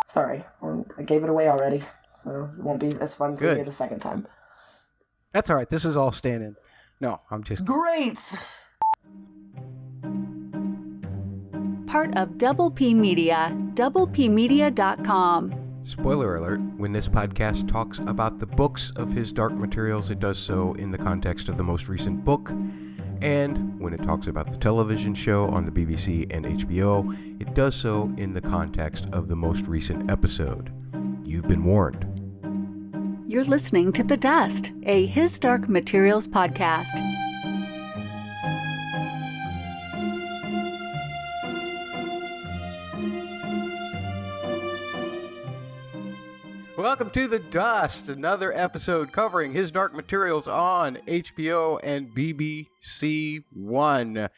Sorry, I gave it away already, so it won't be as fun for you the second time. That's all right. This is all staying in. No, I'm just kidding. Great! Part of Double P Media, doublepmedia.com. Spoiler alert, when this podcast talks about the books of his Dark Materials, it does so in the context of the most recent book. And when it talks about the television show on the BBC and HBO, it does so in the context of the most recent episode. You've been warned. You're listening to The Dust, a His Dark Materials podcast. Welcome to The Dust, another episode covering His Dark Materials on HBO and BBC One.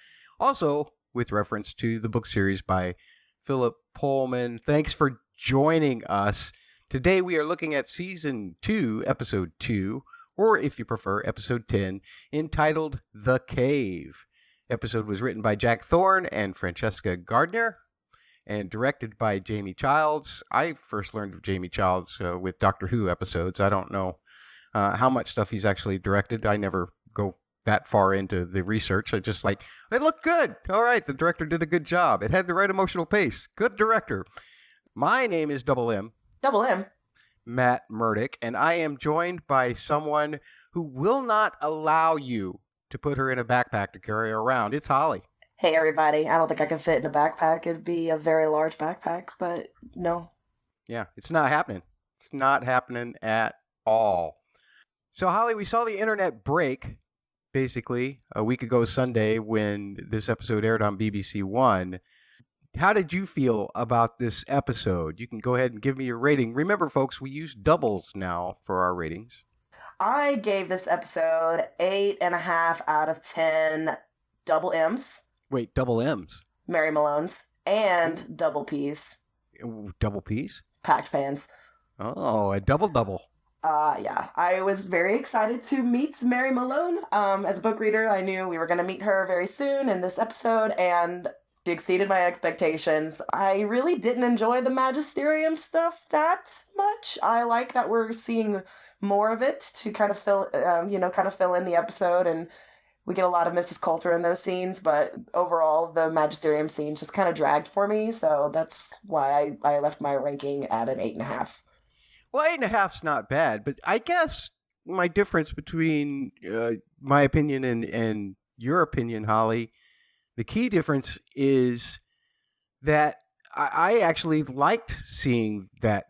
Also, with reference to the book series by Philip Pullman. Thanks for joining us. Today we are looking at Season 2, Episode 2, or if you prefer, Episode 10, entitled The Cave. Episode was written by Jack Thorne and Francesca Gardner, and directed by Jamie Childs. I first learned of Jamie Childs with Doctor Who episodes. I don't know how much stuff he's actually directed. I never go that far into the research. I just like, it looked good. All right, the director did a good job. It had the right emotional pace. Good director. My name is Double M. Double M. Matt Murdock, and I am joined by someone who will not allow you to put her in a backpack to carry her around. It's Holly. Hey, everybody. I don't think I can fit in a backpack. It'd be a very large backpack, but no. Yeah, it's not happening. It's not happening at all. So, Holly, we saw the internet break, basically, a week ago Sunday when this episode aired on BBC One. How did you feel about this episode? You can go ahead and give me your rating. Remember, folks, we use doubles now for our ratings. I gave this episode 8.5 out of 10 double M's. Wait, double M's? Mary Malone's. And double P's. Double P's? Packed pans. Oh, a double-double. Yeah. I was very excited to meet Mary Malone. As a book reader, I knew we were going to meet her very soon in this episode, and she exceeded my expectations. I really didn't enjoy the Magisterium stuff that much. I like that we're seeing more of it to kind of fill in the episode, and we get a lot of Mrs. Coulter in those scenes, but overall, the Magisterium scene just kind of dragged for me, so that's why I left my ranking at an 8.5. Well, 8.5's not bad, but I guess my difference between my opinion and your opinion, Holly, the key difference is that I actually liked seeing that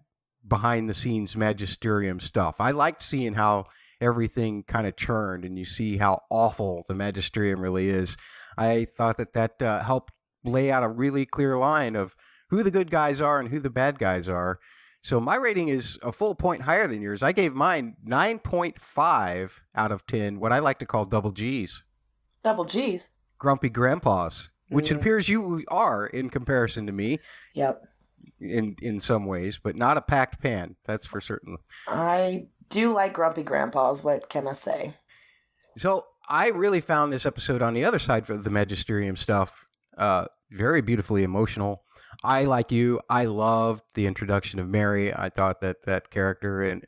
behind-the-scenes Magisterium stuff. I liked seeing how everything kind of churned and you see how awful the Magisterium really is. I thought that helped lay out a really clear line of who the good guys are and who the bad guys are. So my rating is a full point higher than yours. I gave mine 9.5 out of 10, what I like to call double G's. Double G's? Grumpy Grandpas, which it appears you are in comparison to me. Yep. In some ways, but not a packed pan, that's for certain. I do like grumpy grandpas, what can I say? So I really found this episode on the other side of the Magisterium stuff very beautifully emotional. I, like you, I loved the introduction of Mary. I thought that character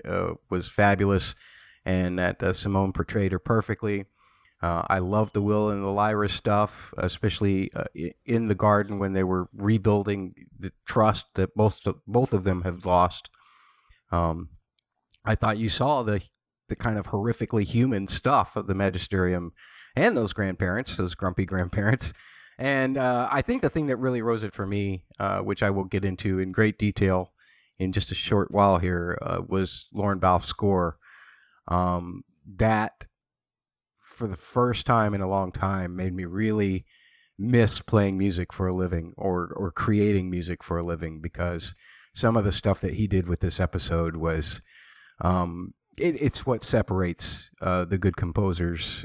was fabulous and that Simone portrayed her perfectly. I loved the Will and the Lyra stuff, especially in the garden when they were rebuilding the trust that both of them have lost. I thought you saw the kind of horrifically human stuff of the Magisterium and those grandparents, those grumpy grandparents. And I think the thing that really rose it for me, which I will get into in great detail in just a short while here, was Lorne Balfe's score. That, for the first time in a long time, made me really miss playing music for a living or creating music for a living, because some of the stuff that he did with this episode was... it's what separates the good composers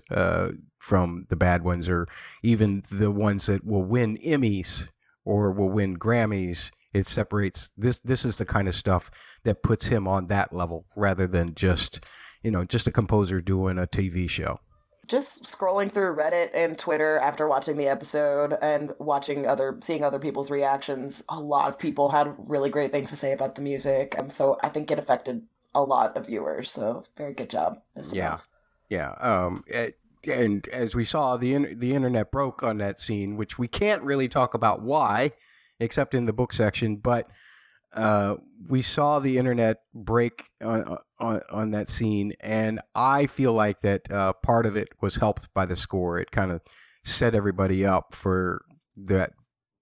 from the bad ones, or even the ones that will win Emmys or will win Grammys. It separates this is the kind of stuff that puts him on that level rather than just a composer doing a TV show. just scrolling through Reddit and Twitter after watching the episode and seeing other people's reactions, a lot of people had really great things to say about the music. So I think it affected a lot of viewers. So very good job, Mr. Yeah. Buff. Yeah. And as we saw, the internet broke on that scene, which we can't really talk about why, except in the book section. But we saw the internet break on that scene, and I feel like that part of it was helped by the score. It kind of set everybody up for that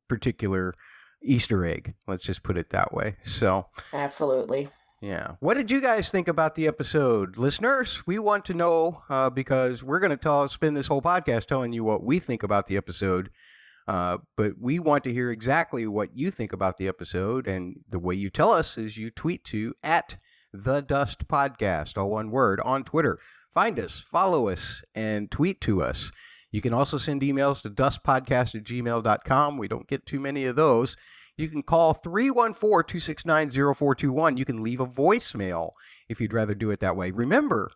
particular Easter egg. Let's just put it that way. So absolutely. Yeah. What did you guys think about the episode? Listeners, we want to know because we're going to spend this whole podcast telling you what we think about the episode. But we want to hear exactly what you think about the episode. And the way you tell us is you tweet to @TheDustPodcast, all one word, on Twitter. Find us, follow us, and tweet to us. You can also send emails to dustpodcast@gmail.com. We don't get too many of those. You can call 314-269-0421. You can leave a voicemail if you'd rather do it that way. Remember,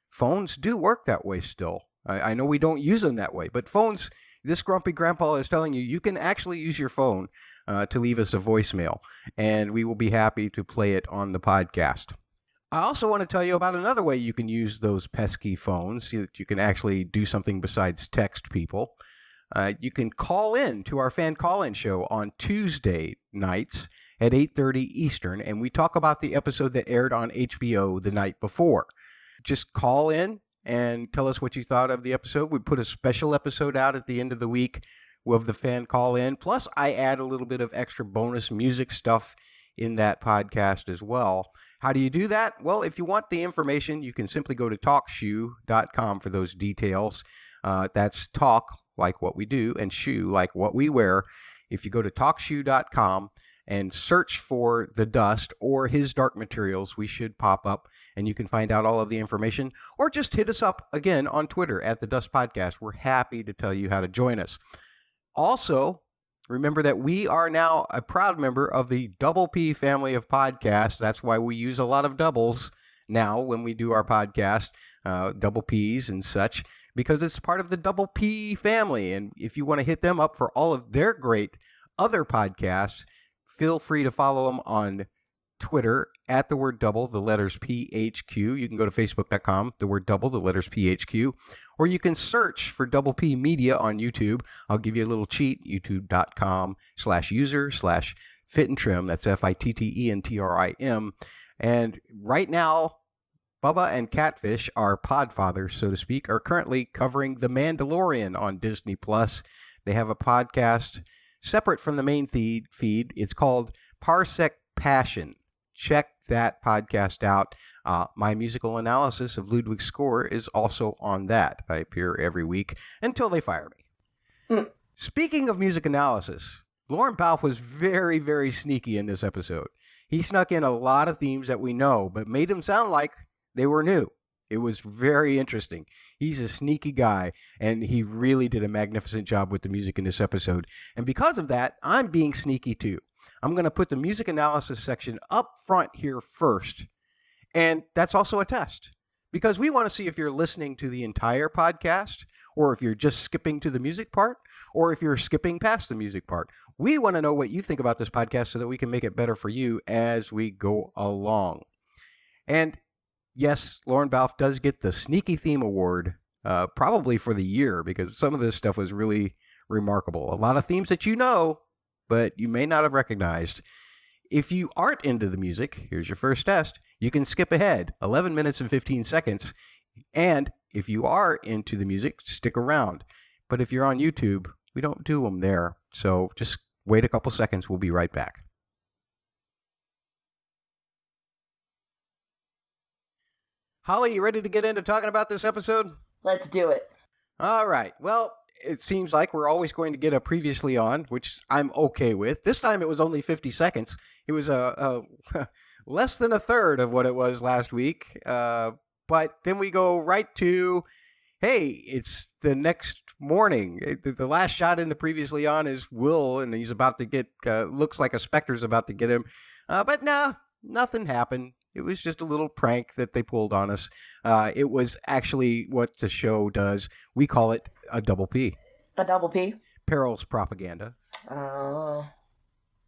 phones do work that way still. I know we don't use them that way, but phones, this grumpy grandpa is telling you, you can actually use your phone to leave us a voicemail, and we will be happy to play it on the podcast. I also want to tell you about another way you can use those pesky phones so that you can actually do something besides text people. You can call in to our fan call-in show on Tuesday nights at 8:30 Eastern, and we talk about the episode that aired on HBO the night before. Just call in and tell us what you thought of the episode. We put a special episode out at the end of the week with the fan call-in. Plus, I add a little bit of extra bonus music stuff in that podcast as well. How do you do that? Well, if you want the information, you can simply go to talkshoe.com for those details. That's talk, like what we do, and shoe, like what we wear. If you go to talkshoe.com and search for The Dust or His Dark Materials, we should pop up, and you can find out all of the information. Or just hit us up again on Twitter @TheDustPodcast. We're happy to tell you how to join us. Also, remember that we are now a proud member of the Double P family of podcasts. That's why we use a lot of doubles now when we do our podcast, double Ps and such, because it's part of the Double P family. And if you want to hit them up for all of their great other podcasts, feel free to follow them on Twitter @the word double, the letters PHQ. You can go to facebook.com, the word double, the letters PHQ, or you can search for Double P Media on YouTube. I'll give you a little cheat, youtube.com/user/fit and trim. That's FITTENTRIM. And right now, Bubba and Catfish, our podfathers, so to speak, are currently covering The Mandalorian on Disney+. They have a podcast separate from the main feed. It's called Parsec Passion. Check that podcast out. My musical analysis of Ludwig's score is also on that. I appear every week until they fire me. Speaking of music analysis, Lauren Balfe was very, very sneaky in this episode. He snuck in a lot of themes that we know, but made them sound like they were new. It was very interesting. He's a sneaky guy, and he really did a magnificent job with the music in this episode. And because of that, I'm being sneaky too. I'm going to put the music analysis section up front here first. And that's also a test, because we want to see if you're listening to the entire podcast, or if you're just skipping to the music part, or if you're skipping past the music part. We want to know what you think about this podcast so that we can make it better for you as we go along. And yes, Lauren Balfe does get the Sneaky Theme Award, probably for the year, because some of this stuff was really remarkable. A lot of themes that you know, but you may not have recognized. If you aren't into the music, here's your first test. You can skip ahead 11 minutes and 15 seconds. And if you are into the music, stick around. But if you're on YouTube, we don't do them there. So just wait a couple seconds. We'll be right back. Holly, you ready to get into talking about this episode? Let's do it. All right. Well, it seems like we're always going to get a previously on, which I'm okay with. This time it was only 50 seconds. It was less than a third of what it was last week. But then we go right to, hey, it's the next morning. The last shot in the previously on is Will, and he's about to get, looks like a specter's about to get him. But no, nothing happened. It was just a little prank that they pulled on us. It was actually what the show does. We call it a double P. A double P? Perils propaganda. Oh.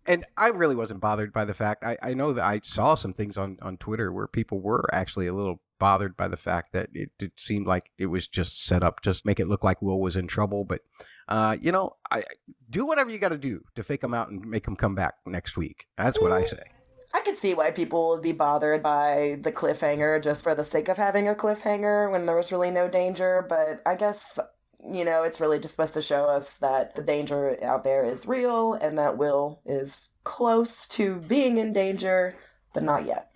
And I really wasn't bothered by the fact. I know that I saw some things on Twitter where people were actually a little bothered by the fact that it seemed like it was just set up, just make it look like Will was in trouble. But, I do whatever you got to do to fake him out and make him come back next week. That's what I say. I could see why people would be bothered by the cliffhanger just for the sake of having a cliffhanger when there was really no danger. But I guess, it's really just supposed to show us that the danger out there is real and that Will is close to being in danger, but not yet.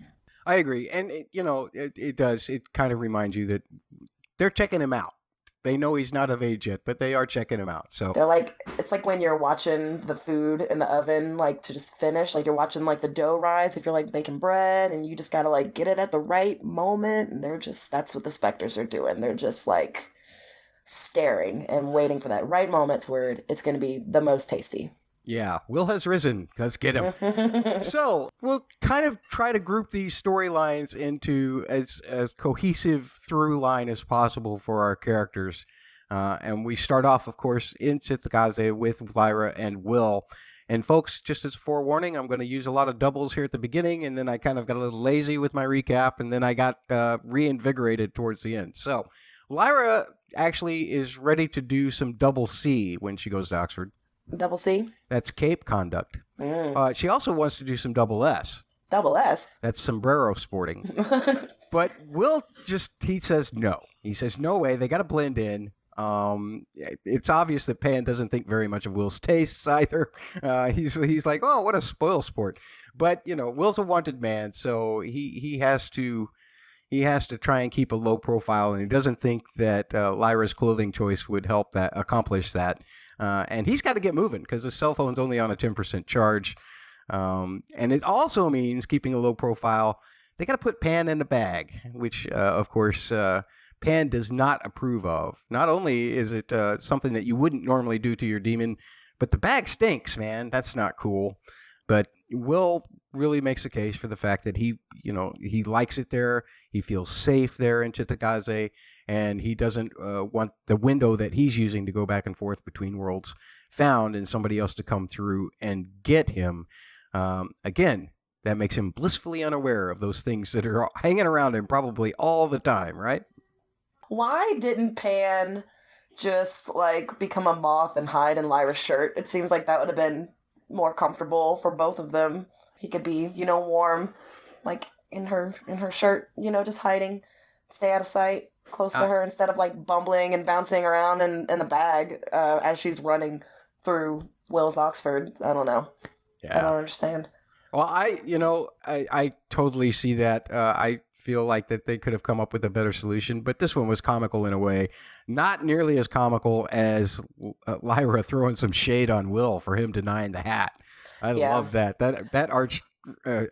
I agree. And, it does. It kind of reminds you that they're checking him out. They know he's not of age yet, but they are checking him out. So they're like, it's like when you're watching the food in the oven, like to just finish, like you're watching like the dough rise. If you're like baking bread and you just got to like get it at the right moment. And that's what the specters are doing. They're just like staring and waiting for that right moment to where it's going to be the most tasty. Yeah, Will has risen. Let's get him. So we'll kind of try to group these storylines into as cohesive through line as possible for our characters. And we start off, of course, in Tsutsugaze with Lyra and Will. And folks, just as a forewarning, I'm going to use a lot of doubles here at the beginning, and then I kind of got a little lazy with my recap, and then I got reinvigorated towards the end. So Lyra actually is ready to do some double C when she goes to Oxford. Double C? That's Cape conduct. She also wants to do some double S. Double S? That's sombrero sporting. But Will he says no. He says, no way, they got to blend in. It's obvious that Pan doesn't think very much of Will's tastes either. He's like, oh, what a spoil sport. But, Will's a wanted man, so he has to try and keep a low profile, and he doesn't think that Lyra's clothing choice would help accomplish that. And he's got to get moving because his cell phone's only on a 10% charge. And it also means keeping a low profile. They got to put Pan in the bag, which, of course, Pan does not approve of. Not only is it something that you wouldn't normally do to your demon, but the bag stinks, man. That's not cool. But Will really makes a case for the fact that he likes it there. He feels safe there in Tsutsugaze, and he doesn't want the window that he's using to go back and forth between worlds found and somebody else to come through and get him. Again, that makes him blissfully unaware of those things that are hanging around him probably all the time, right? Why didn't Pan just become a moth and hide in Lyra's shirt? It seems like that would have been more comfortable for both of them. He could be, warm, in her shirt, just hiding, stay out of sight, close to her, instead of bumbling and bouncing around in a bag as she's running through Will's Oxford. I don't know. Yeah. I don't understand. Well, I totally see that. I feel like that they could have come up with a better solution, but this one was comical in a way. Not nearly as comical as Lyra throwing some shade on Will for him denying the hat. I love that. That arched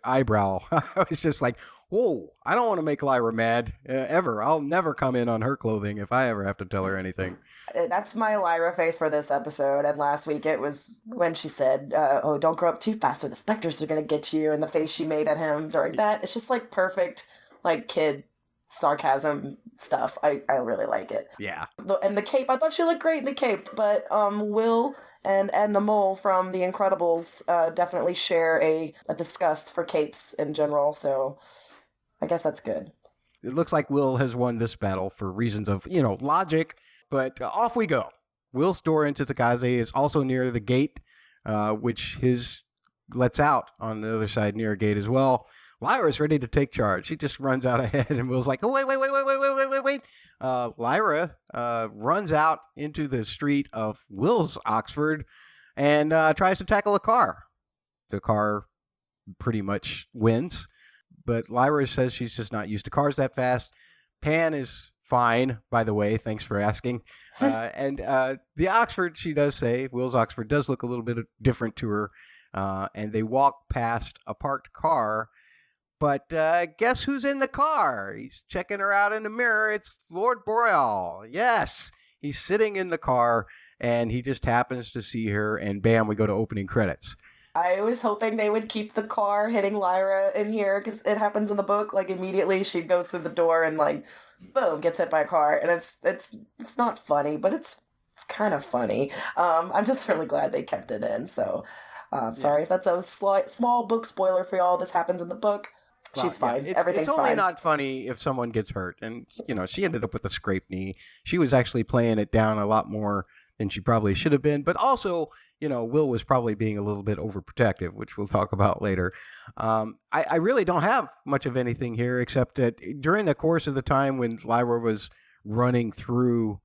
eyebrow. I was just like, whoa, I don't want to make Lyra mad ever. I'll never come in on her clothing if I ever have to tell her anything. That's my Lyra face for this episode. And last week it was when she said, oh, don't grow up too fast or the specters are going to get you. And the face she made at him during that, it's just perfect, kid sarcasm stuff. I really like it. Yeah. And the cape, I thought she looked great in the cape, but Will and the Mole from The Incredibles definitely share a disgust for capes in general, so I guess that's good. It looks like Will has won this battle for reasons of, logic, but off we go. Will's door into Tsutsugaze is also near the gate, which his lets out on the other side near a gate as well. Lyra's ready to take charge. She just runs out ahead, and Will's like, oh, wait. Lyra runs out into the street of Will's Oxford and tries to tackle a car. The car pretty much wins, but Lyra says she's just not used to cars that fast. Pan is fine, by the way. Thanks for asking. And the Oxford, she does say, Will's Oxford does look a little bit different to her, and they walk past a parked car. But guess who's in the car? He's checking her out in the mirror. It's Lord Boreal. Yes, he's sitting in the car, and he just happens to see her, and bam, we go to opening credits. I was hoping they would keep the car hitting Lyra in here, because it happens in the book. Like, immediately she goes through the door and, like, boom, gets hit by a car. And it's not funny, but it's kind of funny. I'm just really glad they kept it in. So, sorry if that's a small book spoiler for y'all. This happens in the book. Well, She's fine. Yeah, Everything's it's only fine. not funny if someone gets hurt. And, she ended up with a scraped knee. She was actually playing it down a lot more than she probably should have been. But also, Will was probably being a little bit overprotective, which we'll talk about later. I really don't have much of anything here, except that during the course of the time when Lyra was running through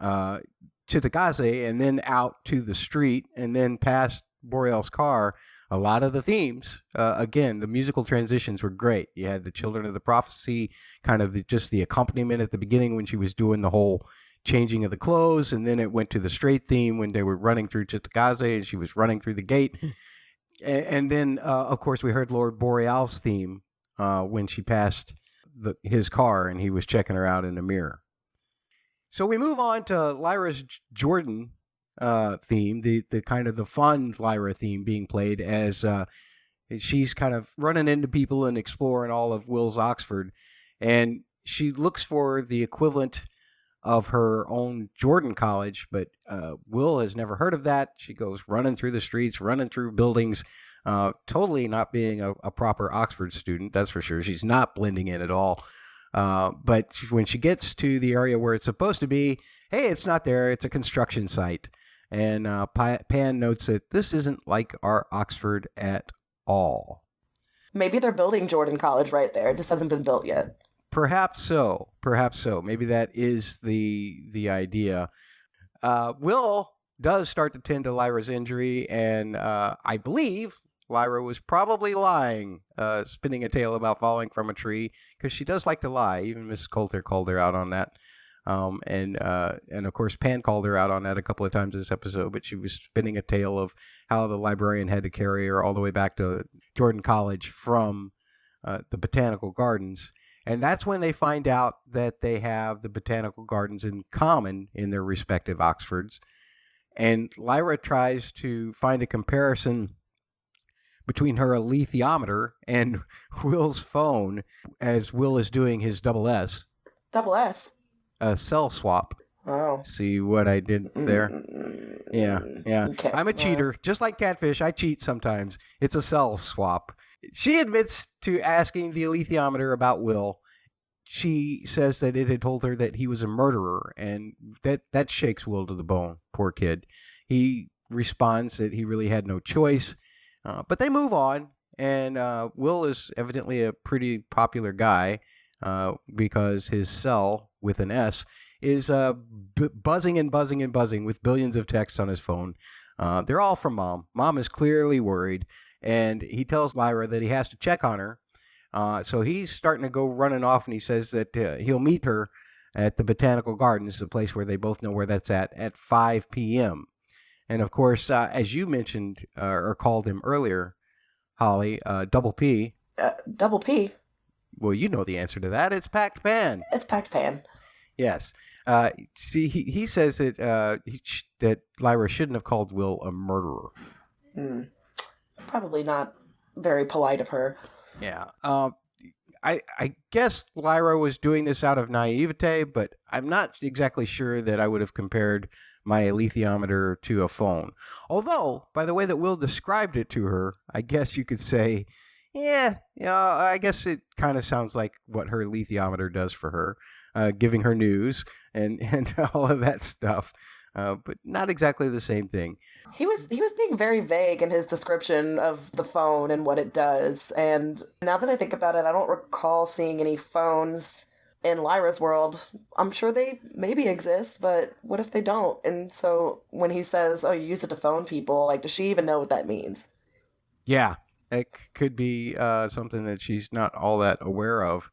Chitagase and then out to the street and then past Boreal's car, a lot of the themes, again, the musical transitions were great. You had the Children of the Prophecy, kind of just the accompaniment at the beginning when she was doing the whole changing of the clothes, and then it went to the straight theme when they were running through Chitagase and she was running through the gate. And then, of course, we heard Lord Boreal's theme when she passed his car and he was checking her out in the mirror. So we move on to Lyra's Jordan theme, the kind of the fun Lyra theme being played as she's kind of running into people and exploring all of Will's Oxford, and she looks for the equivalent of her own Jordan College, but Will has never heard of that. She goes running through the streets, running through buildings, totally not being a proper Oxford student, that's for sure. She's not blending in at all. But when she gets to the area where it's supposed to be, hey, it's not there. It's a construction site. And Pan notes that this isn't like our Oxford at all. Maybe they're building Jordan College right there. It just hasn't been built yet. Perhaps so. Maybe that is the idea. Will does start to tend to Lyra's injury, and I believe Lyra was probably lying, spinning a tale about falling from a tree, because she does like to lie. Even Mrs. Coulter called her out on that. And of course, Pan called her out on that a couple of times in this episode, but she was spinning a tale of how the librarian had to carry her all the way back to Jordan College from the Botanical Gardens. And that's when they find out that they have the Botanical Gardens in common in their respective Oxfords. And Lyra tries to find a comparison between her alethiometer and Will's phone as Will is doing his double S. Double S? A cell swap. Oh. See what I did there? Yeah. Okay. I'm a cheater. Just like Catfish, I cheat sometimes. It's a cell swap. She admits to asking the alethiometer about Will. She says that it had told her that he was a murderer, and that shakes Will to the bone. Poor kid. He responds that he really had no choice, but they move on, and Will is evidently a pretty popular guy because his cell, with an S, is buzzing and buzzing and buzzing with billions of texts on his phone. They're all from Mom. Mom is clearly worried, and he tells Lyra that he has to check on her. So he's starting to go running off, and he says that he'll meet her at the Botanical Gardens, the place where they both know where that's at 5 p.m. And, of course, as you mentioned or called him earlier, Holly, Double P. Double P? Well, you know the answer to that. It's Packed Pan. It's Packed Pan. Yes. See, he says that that Lyra shouldn't have called Will a murderer. Probably not very polite of her. Yeah. I guess Lyra was doing this out of naivete, but I'm not exactly sure that I would have compared my alethiometer to a phone. Although, by the way that Will described it to her, I guess you could say, I guess it kind of sounds like what her alethiometer does for her, giving her news and all of that stuff. But not exactly the same thing. He was being very vague in his description of the phone and what it does. And now that I think about it, I don't recall seeing any phones in Lyra's world. I'm sure they maybe exist, but what if they don't? And so when he says, "Oh, you use it to phone people," like, does she even know what that means? Yeah, it could be something that she's not all that aware of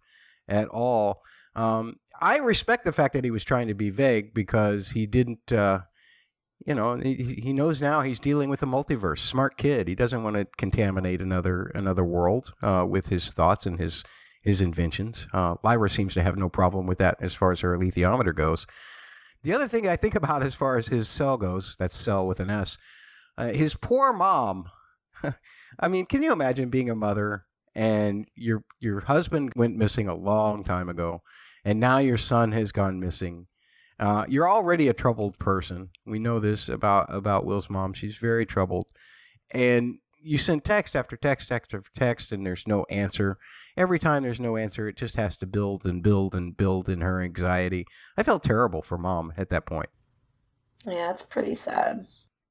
at all. I respect the fact that he was trying to be vague because he didn't, he knows now he's dealing with a multiverse. Smart kid. He doesn't want to contaminate another world with his thoughts and his inventions. Lyra seems to have no problem with that as far as her alethiometer goes. The other thing I think about as far as his cell goes, that's cell with an S, his poor mom I mean, can you imagine being a mother and your husband went missing a long time ago, and now your son has gone missing? You're already a troubled person. We know this about Will's mom. She's very troubled. And you send text after text after text, and there's no answer. Every time there's no answer, it just has to build and build and build in her anxiety. I felt terrible for mom at that point. Yeah, it's pretty sad.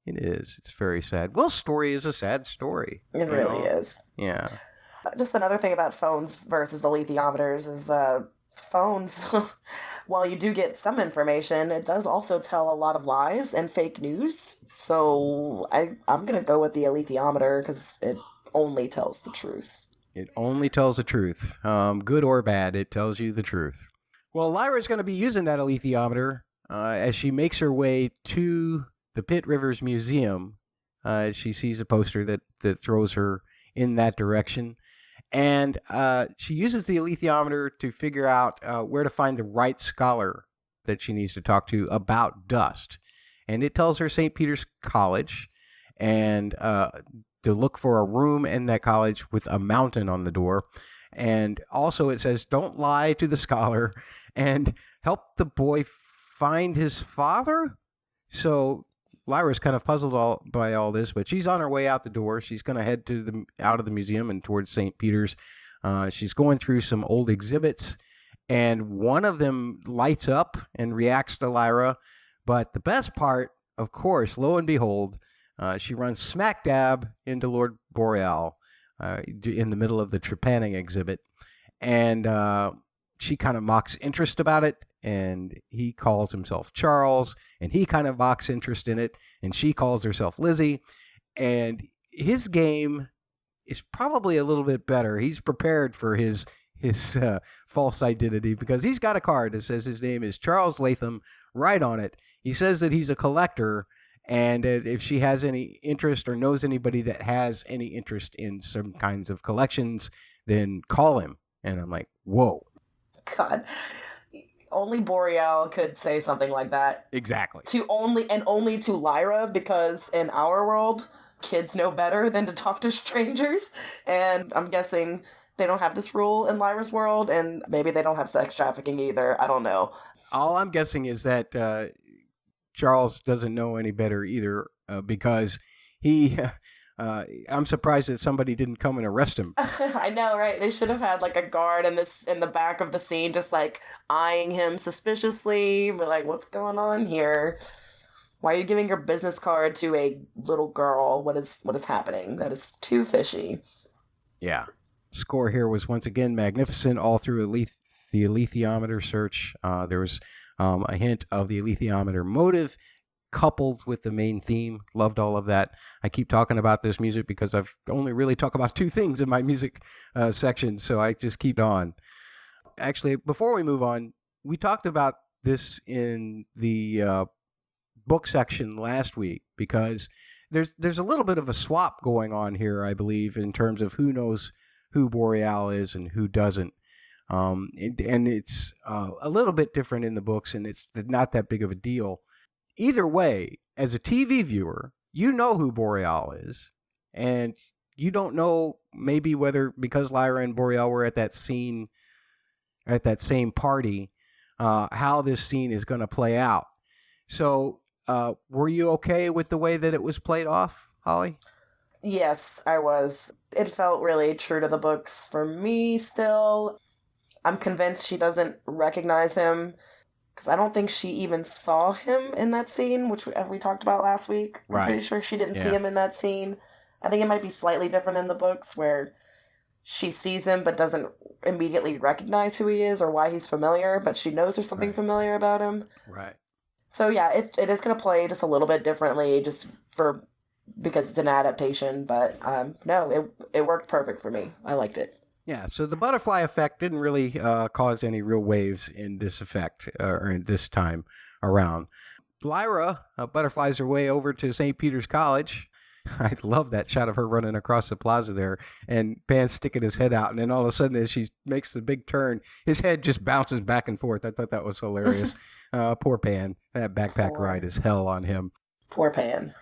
It is. It's very sad. Will's story is a sad story. It really is. Yeah. Just another thing about phones versus alethiometers is phones, while you do get some information, it does also tell a lot of lies and fake news. So I'm going to go with the alethiometer because it only tells the truth. It only tells the truth. Good or bad, it tells you the truth. Well, Lyra's going to be using that alethiometer as she makes her way to the Pitt Rivers Museum. She sees a poster that throws her in that direction. And she uses the alethiometer to figure out where to find the right scholar that she needs to talk to about dust. And it tells her St. Peter's College and to look for a room in that college with a mountain on the door. And also it says, don't lie to the scholar and help the boy find his father. So Lyra's kind of puzzled by all this, but she's on her way out the door. She's going to head out of the museum and towards St. Peter's. She's going through some old exhibits, and one of them lights up and reacts to Lyra. But the best part, of course, lo and behold, she runs smack dab into Lord Boreal in the middle of the trepanning exhibit, and she kind of mocks interest about it. And he calls himself Charles, and he kind of mocks interest in it, and she calls herself Lizzie. And his game is probably a little bit better. He's prepared for his false identity because he's got a card that says his name is Charles Latham right on it. He says that he's a collector, and if she has any interest or knows anybody that has any interest in some kinds of collections, then call him. And I'm like, whoa. God. Only Boreal could say something like that. Exactly. Only to Lyra, because in our world, kids know better than to talk to strangers. And I'm guessing they don't have this rule in Lyra's world, and maybe they don't have sex trafficking either. I don't know. All I'm guessing is that Charles doesn't know any better either, because he... I'm surprised that somebody didn't come and arrest him. I know, right? They should have had like a guard in the back of the scene, just like eyeing him suspiciously. We're like, what's going on here? Why are you giving your business card to a little girl? What is happening? That is too fishy. Yeah. Score here was once again magnificent all through the alethiometer search. There was a hint of the alethiometer motive coupled with the main theme. Loved all of that. I keep talking about this music because I've only really talked about two things in my music section, so I just keep on. Actually, before we move on, we talked about this in the book section last week because there's a little bit of a swap going on here, I believe, in terms of who knows who Boreal is and who doesn't. And it's a little bit different in the books, and it's not that big of a deal. Either way, as a TV viewer, you know who Boreal is, and you don't know maybe whether because Lyra and Boreal were at that scene, at that same party, how this scene is going to play out. So, were you okay with the way that it was played off, Holly? Yes, I was. It felt really true to the books for me still. I'm convinced she doesn't recognize him, because I don't think she even saw him in that scene, which we talked about last week. Right. I'm pretty sure she didn't see him in that scene. I think it might be slightly different in the books, where she sees him but doesn't immediately recognize who he is or why he's familiar, but she knows there's something familiar about him. Right. So yeah, it is going to play just a little bit differently, because it's an adaptation, but no, it worked perfect for me. I liked it. Yeah, so the butterfly effect didn't really cause any real waves in this effect, or in this time around. Lyra butterflies her way over to St. Peter's College. I love that shot of her running across the plaza there, and Pan's sticking his head out, and then all of a sudden, as she makes the big turn, his head just bounces back and forth. I thought that was hilarious. Poor Pan. That backpack ride is hell on him. Poor Pan.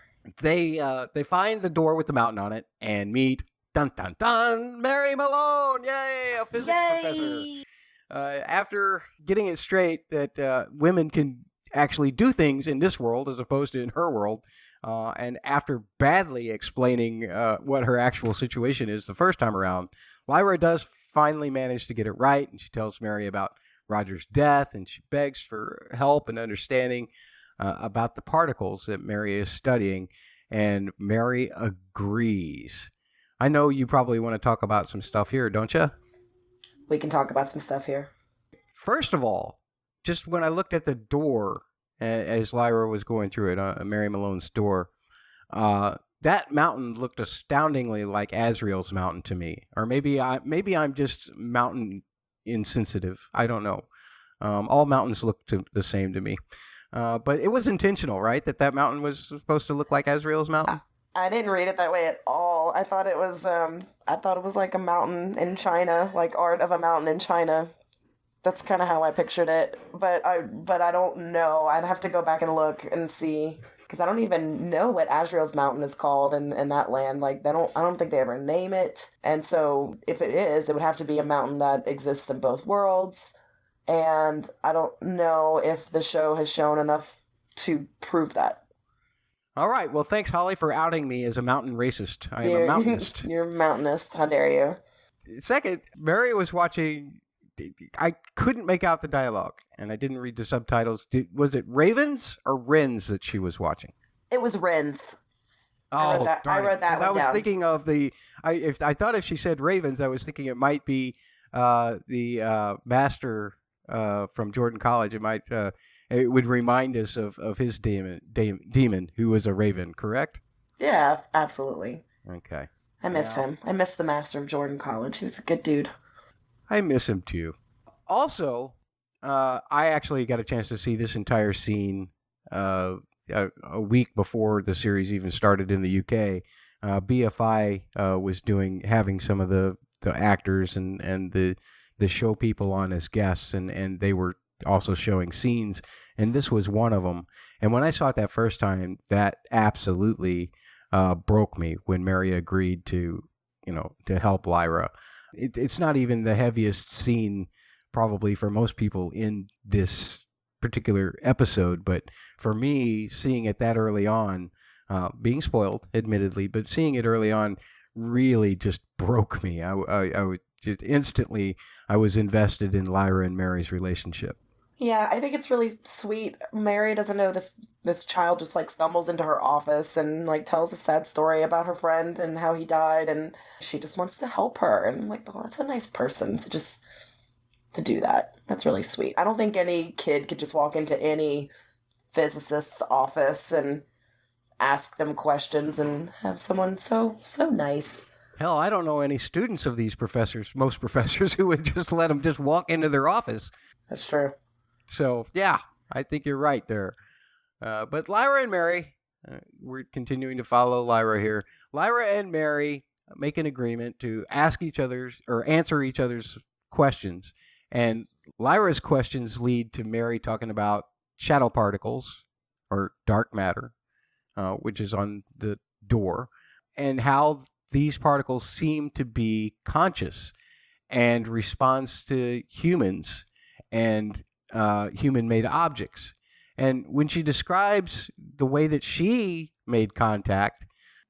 They find the door with the mountain on it and meet dun dun dun Mary Malone, yay, a physics professor. After getting it straight that women can actually do things in this world as opposed to in her world, and after badly explaining what her actual situation is the first time around, Lyra does finally manage to get it right, and she tells Mary about Roger's death, and she begs for help and understanding about the particles that Mary is studying, and Mary agrees. I know you probably want to talk about some stuff here, don't you? We can talk about some stuff here. First of all, just when I looked at the door as Lyra was going through it, Mary Malone's door, that mountain looked astoundingly like Azrael's mountain to me. Or maybe I'm just mountain insensitive. I don't know. All mountains look the same to me. But it was intentional, right? That mountain was supposed to look like Azrael's mountain? I didn't read it that way at all. I thought it was like a mountain in China, like art of a mountain in China. That's kind of how I pictured it. But I don't know. I'd have to go back and look and see, because I don't even know what Azrael's mountain is called in that land. Like I don't think they ever name it. And so if it is, it would have to be a mountain that exists in both worlds. And I don't know if the show has shown enough to prove that. All right. Well, thanks, Holly, for outing me as a mountain racist. I am a mountainist. You're a mountainist. How dare you? Second, Mary was watching. I couldn't make out the dialogue, and I didn't read the subtitles. Was it Ravens or Wrens that she was watching? It was Wrens. Oh, I wrote that one down. I was thinking of the. I thought if she said Ravens, I was thinking it might be the master from Jordan College. It might. It would remind us of his demon who was a raven, correct? Yeah, absolutely. Okay. I miss him. I miss the master of Jordan College. He was a good dude. I miss him too. Also, I actually got a chance to see this entire scene a week before the series even started in the UK. BFI was having some of the actors and the show people on as guests, and they were also showing scenes, and this was one of them. And when I saw it that first time, that absolutely broke me when Mary agreed to help Lyra. It's not even the heaviest scene probably for most people in this particular episode, but for me, seeing it that early on, being spoiled admittedly, but seeing it early on really just broke me. I was just instantly, I was invested in Lyra and Mary's relationship. Yeah, I think it's really sweet. Mary doesn't know this child just like stumbles into her office and like tells a sad story about her friend and how he died, and she just wants to help her. And I'm like, well, that's a nice person to do that. That's really sweet. I don't think any kid could just walk into any physicist's office and ask them questions and have someone so nice. Hell, I don't know any students of these professors, most professors, who would just let them just walk into their office. That's true. So, yeah, I think you're right there. But Lyra and Mary, we're continuing to follow Lyra here. Lyra and Mary make an agreement to ask each other's or answer each other's questions. And Lyra's questions lead to Mary talking about shadow particles or dark matter, which is on the door, and how these particles seem to be conscious and responds to humans and human-made objects. And when she describes the way that she made contact,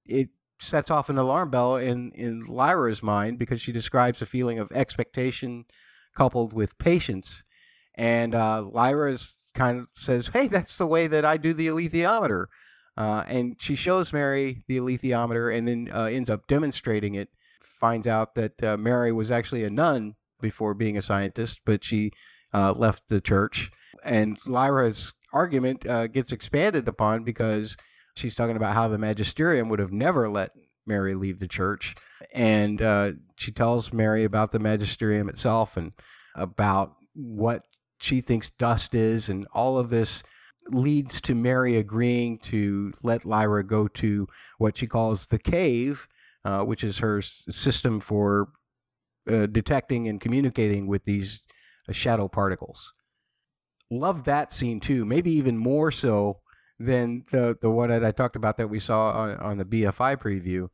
it sets off an alarm bell in Lyra's mind, because she describes a feeling of expectation coupled with patience. And Lyra's kind of says, hey, that's the way that I do the alethiometer. And she shows Mary the alethiometer and then ends up demonstrating it. Finds out that Mary was actually a nun before being a scientist, but she left the church. And Lyra's argument gets expanded upon, because she's talking about how the Magisterium would have never let Mary leave the church. And she tells Mary about the Magisterium itself and about what she thinks dust is, and all of this leads to Mary agreeing to let Lyra go to what she calls the cave, which is her system for detecting and communicating with these shadow particles. Love that scene too, maybe even more so than the one that I talked about that we saw on the BFI preview.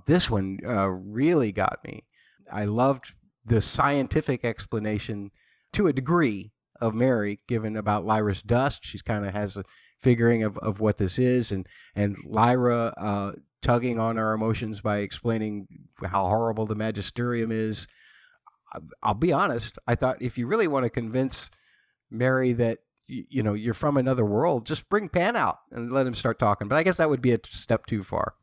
This one really got me. I loved the scientific explanation to a degree of Mary given about Lyra's dust. She's kind of has a figuring of what this is, and Lyra tugging on our emotions by explaining how horrible the Magisterium is. I'll be honest, I thought if you really want to convince Mary that you're from another world, just bring Pan out and let him start talking. But I guess that would be a step too far.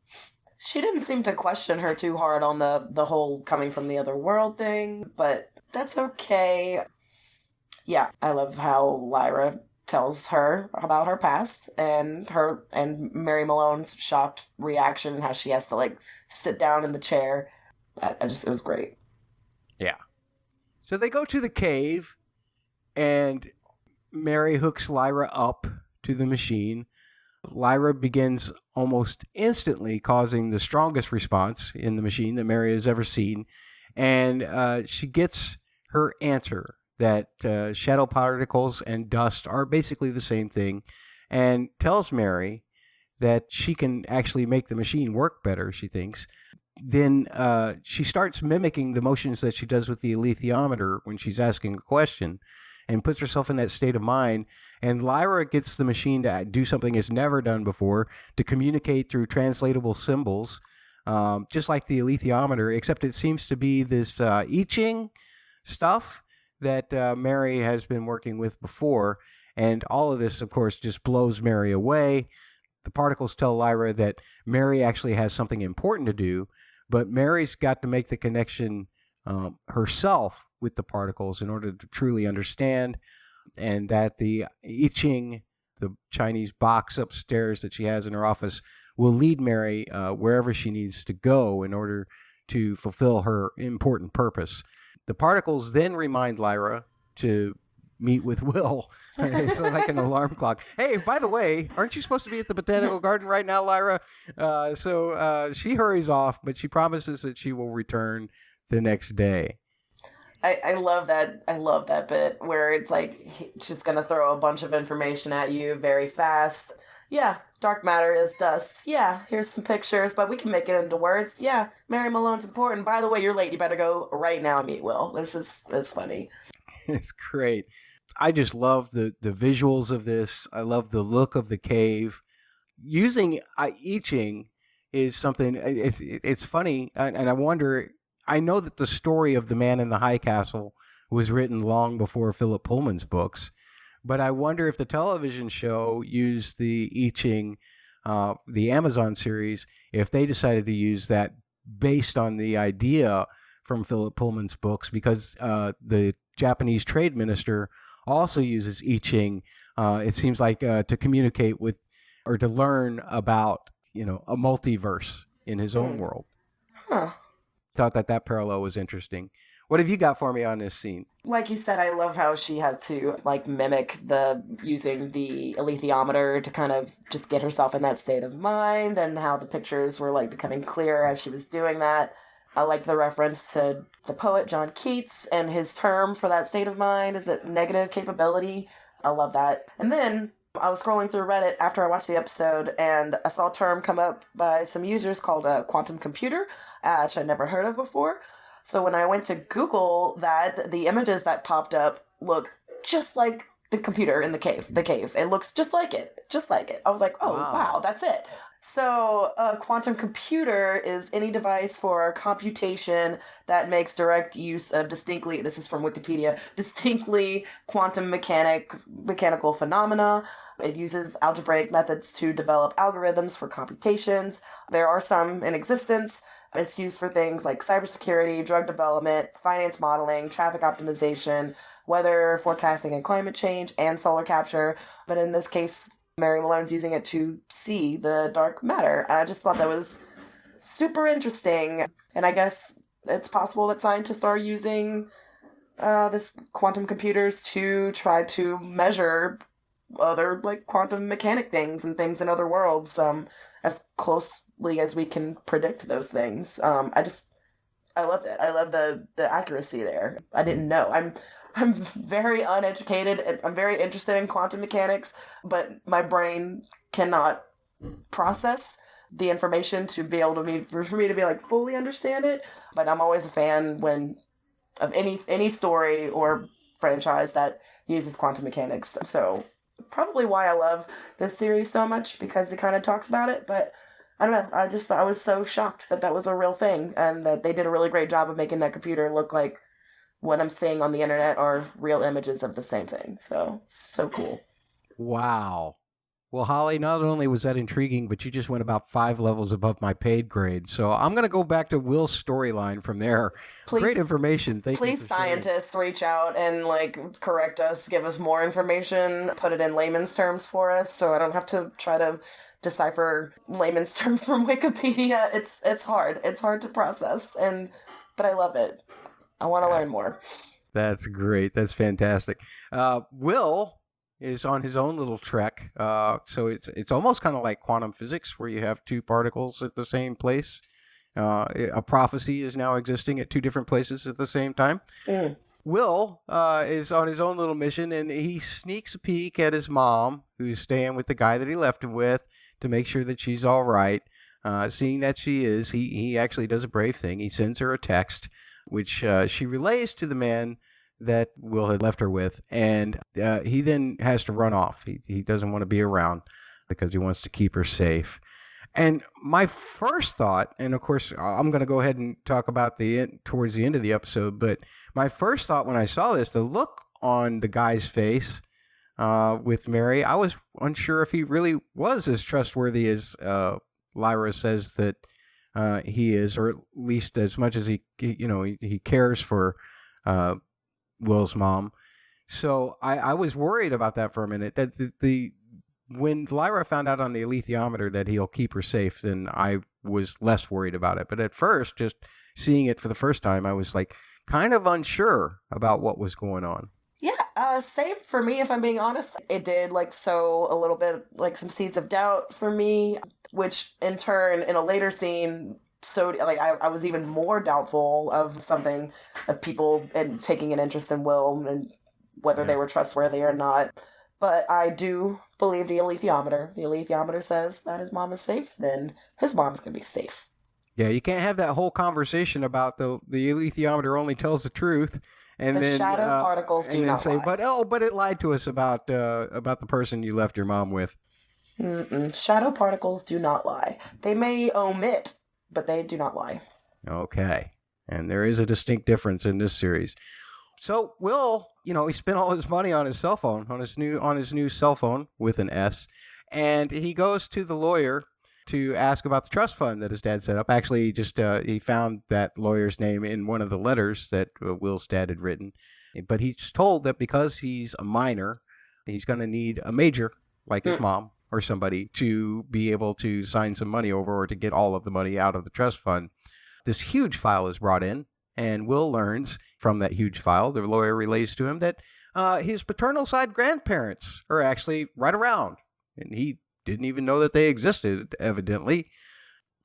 She didn't seem to question her too hard on the whole coming from the other world thing, but that's okay. Yeah, I love how Lyra tells her about her past and Mary Malone's shocked reaction and how she has to like sit down in the chair. It was great. Yeah. So they go to the cave and Mary hooks Lyra up to the machine. Lyra begins almost instantly causing the strongest response in the machine that Mary has ever seen. And she gets her answer that shadow particles and dust are basically the same thing, and tells Mary that she can actually make the machine work better, she thinks. Then she starts mimicking the motions that she does with the alethiometer when she's asking a question and puts herself in that state of mind. And Lyra gets the machine to do something it's never done before, to communicate through translatable symbols, just like the alethiometer, except it seems to be this I Ching stuff that Mary has been working with before. And all of this, of course, just blows Mary away. The particles tell Lyra that Mary actually has something important to do, but Mary's got to make the connection herself with the particles in order to truly understand, and that the I Ching, the Chinese box upstairs that she has in her office, will lead Mary wherever she needs to go in order to fulfill her important purpose. The particles then remind Lyra to meet with Will. It's like an alarm clock. Hey, by the way, aren't you supposed to be at the botanical garden right now, Lyra? So she hurries off, but she promises that she will return the next day. I love that. I love that bit where it's like she's gonna throw a bunch of information at you very fast. Yeah, dark matter is dust. Yeah, here's some pictures, but we can make it into words. Yeah, Mary Malone's important. By the way, you're late. You better go right now and meet Will. It's funny. It's great. I just love the visuals of this. I love the look of the cave. Using I Ching is something. It's funny, and I wonder. I know that the story of the Man in the High Castle was written long before Philip Pullman's books, but I wonder if the television show used the I Ching, the Amazon series, if they decided to use that based on the idea from Philip Pullman's books, because the Japanese trade minister also uses I Ching. It seems like to communicate with or to learn about a multiverse in his own world. Huh. Thought that parallel was interesting. What have you got for me on this scene? Like you said, I love how she has to like mimic using the alethiometer to kind of just get herself in that state of mind, and how the pictures were like becoming clearer as she was doing that. I like the reference to the poet John Keats and his term for that state of mind. Is it negative capability? I love that. And then I was scrolling through Reddit after I watched the episode, and I saw a term come up by some users called a quantum computer, which I'd never heard of before. So when I went to Google that, the images that popped up look just like the computer in the cave. It looks just like it. I was like, oh, wow, that's it. So a quantum computer is any device for computation that makes direct use of distinctly, this is from Wikipedia, distinctly quantum mechanical phenomena. It uses algebraic methods to develop algorithms for computations. There are some in existence. It's used for things like cybersecurity, drug development, finance modeling, traffic optimization, weather forecasting and climate change, and solar capture. But in this case, Mary Malone's using it to see the dark matter. I just thought that was super interesting. And I guess it's possible that scientists are using this quantum computers to try to measure other like quantum mechanic things and things in other worlds as closely as we can predict those things. I loved it. I love the accuracy there. I didn't know. I'm very uneducated and I'm very interested in quantum mechanics, but my brain cannot process the information to be able to be, for me to be like fully understand it. But I'm always a fan of any story or franchise that uses quantum mechanics. So probably why I love this series so much, because it kind of talks about it. But I don't know, I was so shocked that was a real thing, and that they did a really great job of making that computer look like what I'm seeing on the internet are real images of the same thing. So cool. Wow. Well, Holly, not only was that intriguing, but you just went about 5 levels above my paid grade. So I'm going to go back to Will's storyline from there. Please, great information. Thank you. Please, scientists, reach out and correct us, give us more information, put it in layman's terms for us, so I don't have to try to decipher layman's terms from Wikipedia. It's hard. It's hard to process, but I love it. I want to learn more. That's great. That's fantastic. Will is on his own little trek. So it's almost kind of like quantum physics, where you have 2 particles at the same place. A prophecy is now existing at 2 different places at the same time. Mm. Will is on his own little mission, and he sneaks a peek at his mom, who's staying with the guy that he left him with, to make sure that she's all right. Seeing that she is, he actually does a brave thing. He sends her a text, which she relays to the man that Will had left her with, and he then has to run off. He doesn't want to be around because he wants to keep her safe. And my first thought, and of course I'm going to go ahead and talk about towards the end of the episode, but my first thought when I saw this, the look on the guy's face with Mary, I was unsure if he really was as trustworthy as Lyra says that he is, or at least as much as he cares for Will's mom. So I was worried about that for a minute. That when Lyra found out on the alethiometer that he'll keep her safe, then I was less worried about it. But at first, just seeing it for the first time, I was kind of unsure about what was going on. Yeah, same for me, if I'm being honest. It did sow a little bit, some seeds of doubt for me, which in turn, in a later scene, so I was even more doubtful of people and taking an interest in Will and whether they were trustworthy or not. But I do believe the alethiometer. The alethiometer says that his mom is safe, then his mom's going to be safe. Yeah, you can't have that whole conversation about the alethiometer only tells the truth, and the then shadow particles do not lie. But it lied to us about the person you left your mom with. Shadow particles do not lie. They may omit, but they do not lie. Okay. And there is a distinct difference in this series. So Will, he spent all his money on his cell phone, on his new cell phone with an S, and he goes to the lawyer to ask about the trust fund that his dad set up. Actually, he found that lawyer's name in one of the letters that Will's dad had written. But he's told that because he's a minor, he's going to need a major, like his mom or somebody, to be able to sign some money over or to get all of the money out of the trust fund. This huge file is brought in, and Will learns from that huge file, the lawyer relays to him, that his paternal side grandparents are actually right around. And he didn't even know that they existed, evidently.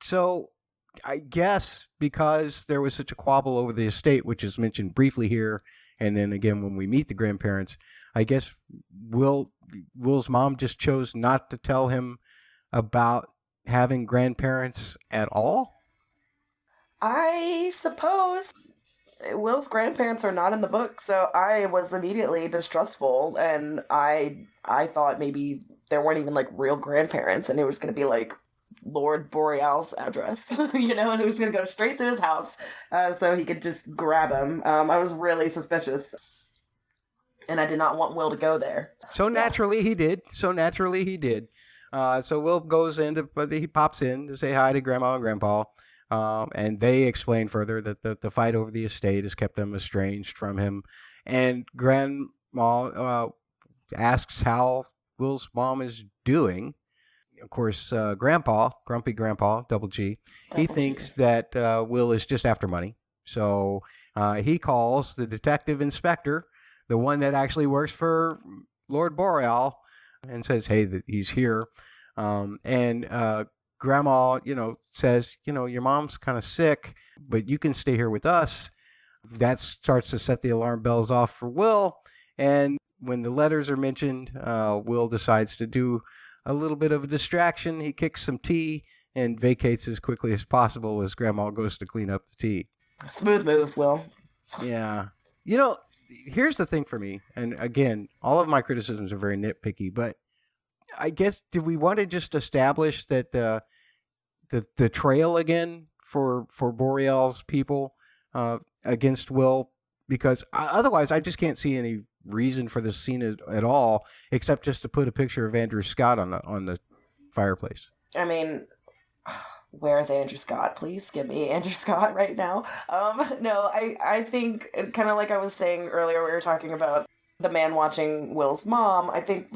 So I guess because there was such a quabble over the estate, which is mentioned briefly here, and then again when we meet the grandparents, I guess Will's mom just chose not to tell him about having grandparents at all? I suppose. Will's grandparents are not in the book, so I was immediately distrustful, and I thought maybe there weren't even real grandparents, and it was going to be Lord Boreal's address, and it was going to go straight to his house, so he could just grab him. I was really suspicious, and I did not want Will to go there. So naturally he did. So Will goes in, but he pops in to say hi to Grandma and Grandpa. And they explain further that the fight over the estate has kept them estranged from him. And Grandma asks how Will's mom is doing. Of course, Grumpy Grandpa, Double G, he thinks that Will is just after money. So he calls the detective inspector, the one that actually works for Lord Boreal, and says, hey, that he's here. Grandma, says, your mom's kind of sick, but you can stay here with us. That starts to set the alarm bells off for Will. And when the letters are mentioned, Will decides to do a little bit of a distraction. He kicks some tea and vacates as quickly as possible as Grandma goes to clean up the tea. Smooth move, Will. Yeah. Here's the thing for me, and again, all of my criticisms are very nitpicky, but I guess, do we want to just establish that the trail again for Boreal's people against Will? Because otherwise, I just can't see any reason for this scene at all, except just to put a picture of Andrew Scott on the fireplace. I mean, where's Andrew Scott? Please give me Andrew Scott right now. No, I think, kind of like I was saying earlier, we were talking about the man watching Will's mom. I think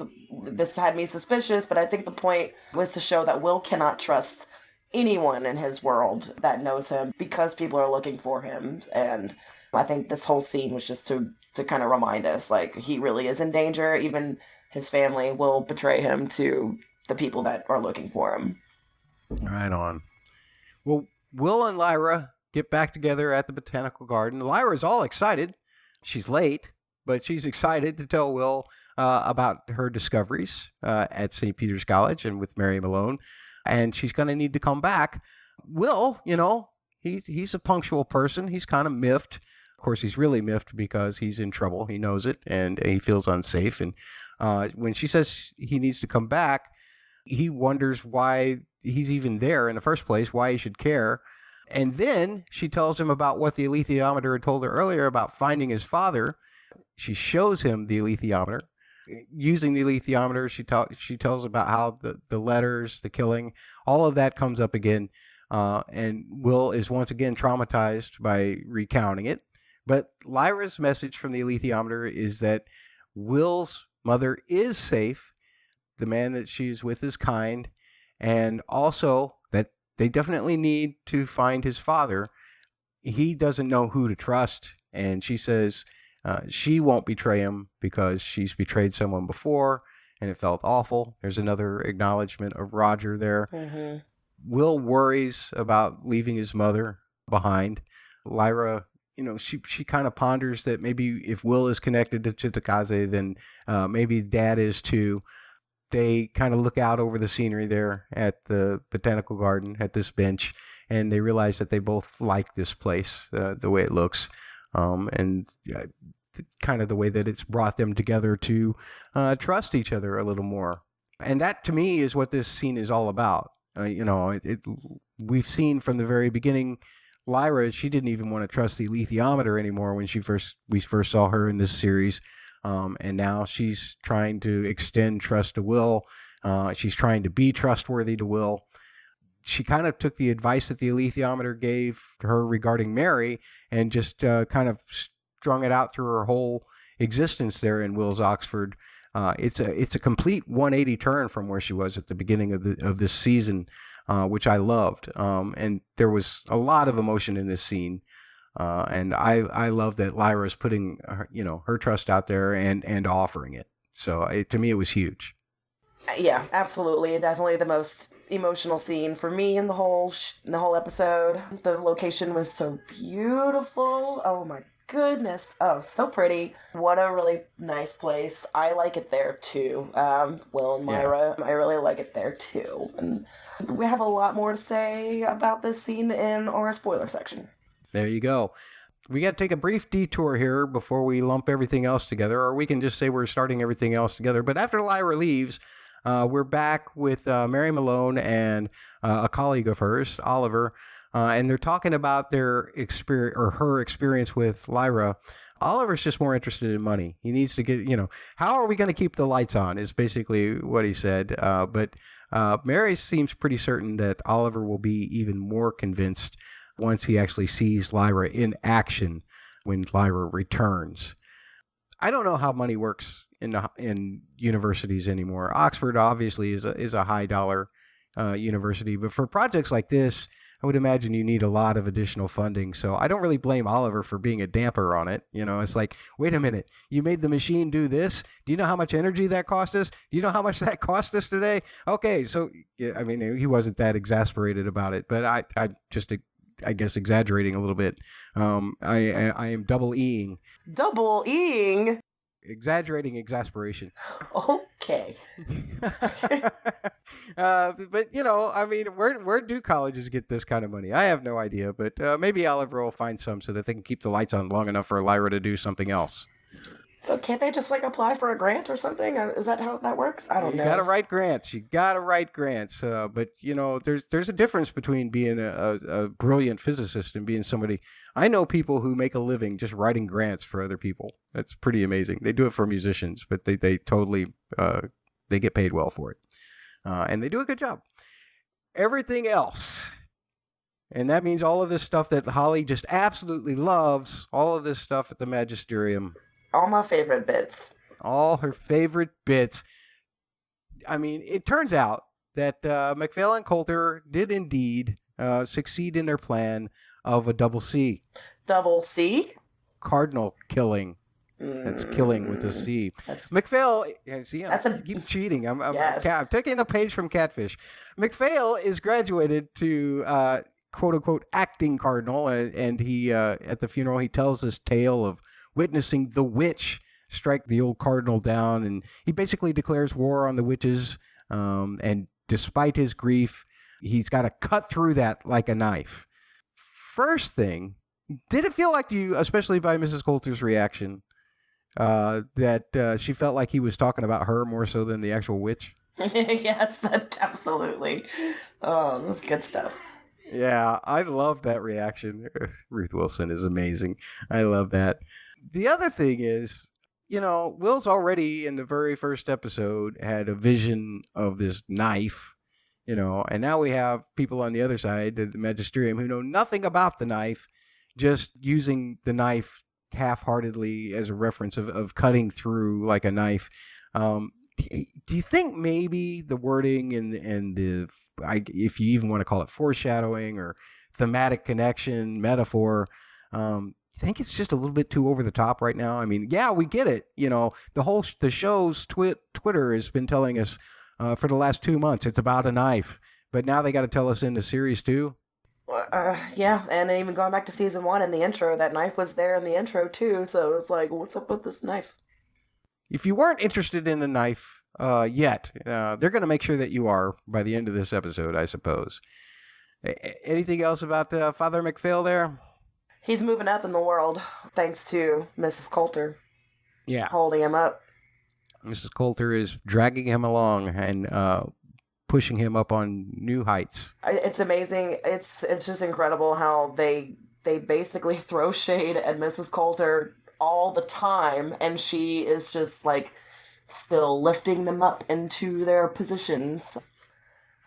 this had me suspicious, but I think the point was to show that Will cannot trust anyone in his world that knows him because people are looking for him. And I think this whole scene was just to kind of remind us, like, he really is in danger. Even his family will betray him to the people that are looking for him. Right on. Well, Will and Lyra get back together at the botanical garden. Lyra's all excited. She's late, but she's excited to tell Will about her discoveries at St. Peter's College and with Mary Malone. And she's going to need to come back. Will, he's a punctual person. He's kind of miffed. Of course, he's really miffed because he's in trouble. He knows it, and he feels unsafe. And when she says he needs to come back, he wonders why he's even there in the first place, why he should care. And then she tells him about what the alethiometer had told her earlier about finding his father. She shows him the alethiometer. Using the alethiometer, she tells about how the letters, the killing, all of that comes up again. And Will is once again traumatized by recounting it. But Lyra's message from the alethiometer is that Will's mother is safe. The man that she's with is kind. And also that they definitely need to find his father. He doesn't know who to trust. And she says she won't betray him because she's betrayed someone before and it felt awful. There's another acknowledgement of Roger there. Mm-hmm. Will worries about leaving his mother behind. Lyra, she kind of ponders that maybe if Will is connected to Chitakaze, then maybe Dad is too. They kind of look out over the scenery there at the botanical garden, at this bench, and they realize that they both like this place, the way it looks, and kind of the way that it's brought them together to trust each other a little more. And that, to me, is what this scene is all about. We've seen from the very beginning, Lyra, she didn't even want to trust the alethiometer anymore when we first saw her in this series. And now she's trying to extend trust to Will. She's trying to be trustworthy to Will. She kind of took the advice that the alethiometer gave her regarding Mary and just kind of strung it out through her whole existence there in Will's Oxford. It's a complete 180 turn from where she was at the beginning of this season, which I loved. And there was a lot of emotion in this scene. And I love that Lyra's putting her trust out there and offering it. So to me, it was huge. Yeah, absolutely. Definitely the most emotional scene for me in the whole episode. The location was so beautiful. Oh my goodness. Oh, so pretty. What a really nice place. I like it there too. Will and Lyra, yeah. I really like it there too. And we have a lot more to say about this scene in our spoiler section. There you go. We got to take a brief detour here before we lump everything else together, or we can just say we're starting everything else together. But after Lyra leaves, we're back with Mary Malone and a colleague of hers, Oliver, and they're talking about their experience or her experience with Lyra. Oliver's just more interested in money. He needs to get, how are we going to keep the lights on is basically what he said. But Mary seems pretty certain that Oliver will be even more convinced once he actually sees Lyra in action when Lyra returns. I don't know how money works in universities anymore. Oxford obviously is a high dollar university, but for projects like this, I would imagine you need a lot of additional funding. So I don't really blame Oliver for being a damper on it. It's like, wait a minute, you made the machine do this? Do you know how much energy that cost us? Do you know how much that cost us today? Okay, so yeah, I mean, he wasn't that exasperated about it, but I guess exaggerating a little bit. I am double-Eing. Double-Eing? Exaggerating exasperation. Oh, Okay. But I mean, where do colleges get this kind of money? I have no idea, but maybe Oliver will find some so that they can keep the lights on long enough for Lyra to do something else. But can't they just like apply for a grant or something? Is that how that works? I don't You know. gotta write grants. But there's a difference between being a brilliant physicist and being somebody. I know people who make a living just writing grants for other people. That's pretty amazing. They do it for musicians, but they totally they get paid well for it, and they do a good job. Everything else, and that means all of this stuff that Holly just absolutely loves. All of this stuff at the Magisterium. All my favorite bits. All her favorite bits. I mean, it turns out that MacPhail and Coulter did indeed succeed in their plan of a double C. Double C? Cardinal killing. That's killing with a C. MacPhail, see, I keep cheating. I'm taking a page from Catfish. MacPhail is graduated to quote unquote acting cardinal, and he at the funeral he tells this tale of witnessing the witch strike the old cardinal down, and he basically declares war on the witches, and despite his grief, he's got to cut through that like a knife. First thing, did it feel like to you, especially by Mrs. Coulter's reaction, that she felt like he was talking about her more so than the actual witch? Yes, absolutely. Oh, that's good stuff. Yeah, I love that reaction. Ruth Wilson is amazing. I love that. The other thing is, Will's already in the very first episode had a vision of this knife, and now we have people on the other side, the Magisterium, who know nothing about the knife, just using the knife half-heartedly as a reference of cutting through like a knife. Do you think maybe the wording and the, if you even want to call it foreshadowing or thematic connection, metaphor, I think it's just a little bit too over the top right now. I mean, yeah, we get it. The show's Twitter has been telling us for the last 2 months it's about a knife, but now they got to tell us in the series too. Yeah, and even going back to season 1 in the intro, that knife was there in the intro too. So it's like, what's up with this knife? If you weren't interested in the knife yet, they're going to make sure that you are by the end of this episode, I suppose. Anything else about Father MacPhail there? He's moving up in the world, thanks to Mrs. Coulter. Yeah. Holding him up. Mrs. Coulter is dragging him along and pushing him up on new heights. It's amazing. It's just incredible how they basically throw shade at Mrs. Coulter all the time, and she is just, like, still lifting them up into their positions.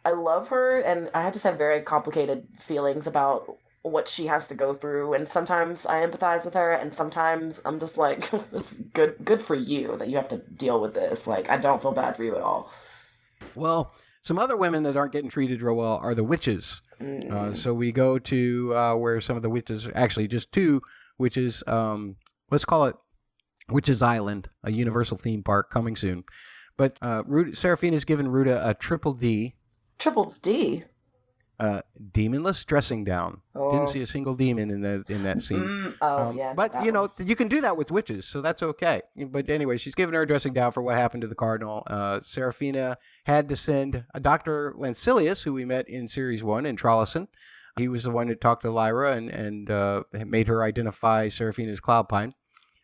I love her, and I just have very complicated feelings about what she has to go through, and sometimes I empathize with her, and sometimes I'm just like, this is good for you that you have to deal with this. Like, I don't feel bad for you at all. Well, some other women that aren't getting treated real well are the witches. So we go to where some of the witches, actually just 2 witches, let's call it Witches Island, a Universal theme park coming soon. But Seraphina's given Ruta a triple D. Triple D? Demonless dressing down. Oh. Didn't see a single demon in that scene. Yeah. But you can do that with witches, so that's okay. But anyway, she's given her a dressing down for what happened to the cardinal. Seraphina had to send Dr. Lancilius, who we met in series 1 in Trollison. He was the one that talked to Lyra and made her identify Seraphina's cloud pine.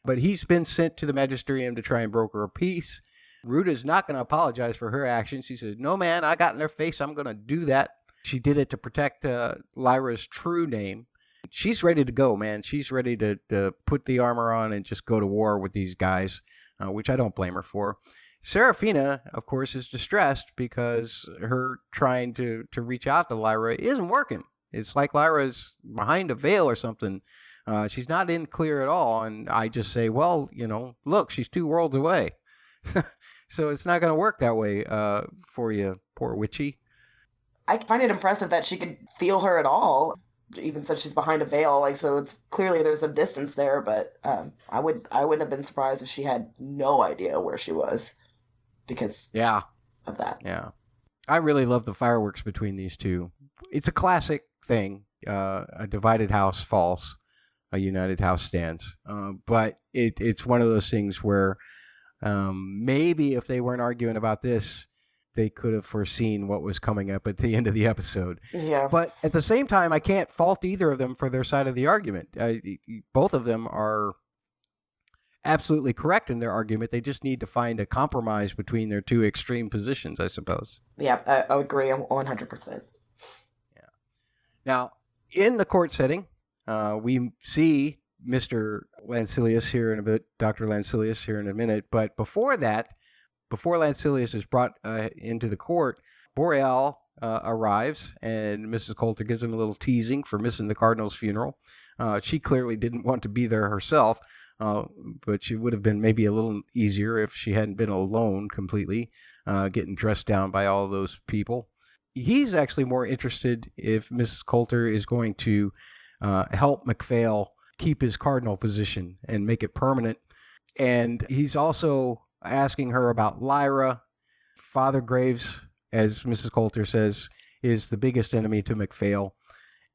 But he's been sent to the Magisterium to try and broker a peace. Ruta's not going to apologize for her actions. She says, "No, man, I got in their face. I'm going to do that." She did it to protect Lyra's true name. She's ready to go, man. She's ready to put the armor on and just go to war with these guys, which I don't blame her for. Seraphina, of course, is distressed because her trying to reach out to Lyra isn't working. It's like Lyra's behind a veil or something. She's not in clear at all. And I just say, well, look, she's 2 worlds away. So it's not going to work that way for you, poor witchy. I find it impressive that she could feel her at all, even since she's behind a veil. Like, so it's clearly there's a distance there, but I wouldn't have been surprised if she had no idea where she was because of that. Yeah. I really love the fireworks between these 2. It's a classic thing. A divided house falls, a united house stands. But it's one of those things where Maybe if they weren't arguing about this, they could have foreseen what was coming up at the end of the episode. Yeah. But at the same time, I can't fault either of them for their side of the argument. Both of them are absolutely correct in their argument. They just need to find a compromise between their two extreme positions, I suppose. Yeah, I agree 100%. Yeah. Now, in the court setting, we see Mr. Lancilius here in a bit, Dr. Lancilius here in a minute. But before that, before Lancilius is brought into the court, Boreal arrives, and Mrs. Coulter gives him a little teasing for missing the Cardinal's funeral. She clearly didn't want to be there herself, but she would have been maybe a little easier if she hadn't been alone completely, getting dressed down by all those people. He's actually more interested if Mrs. Coulter is going to help MacPhail keep his cardinal position and make it permanent. And he's also asking her about Lyra. Father Graves, as Mrs. Coulter says, is the biggest enemy to MacPhail.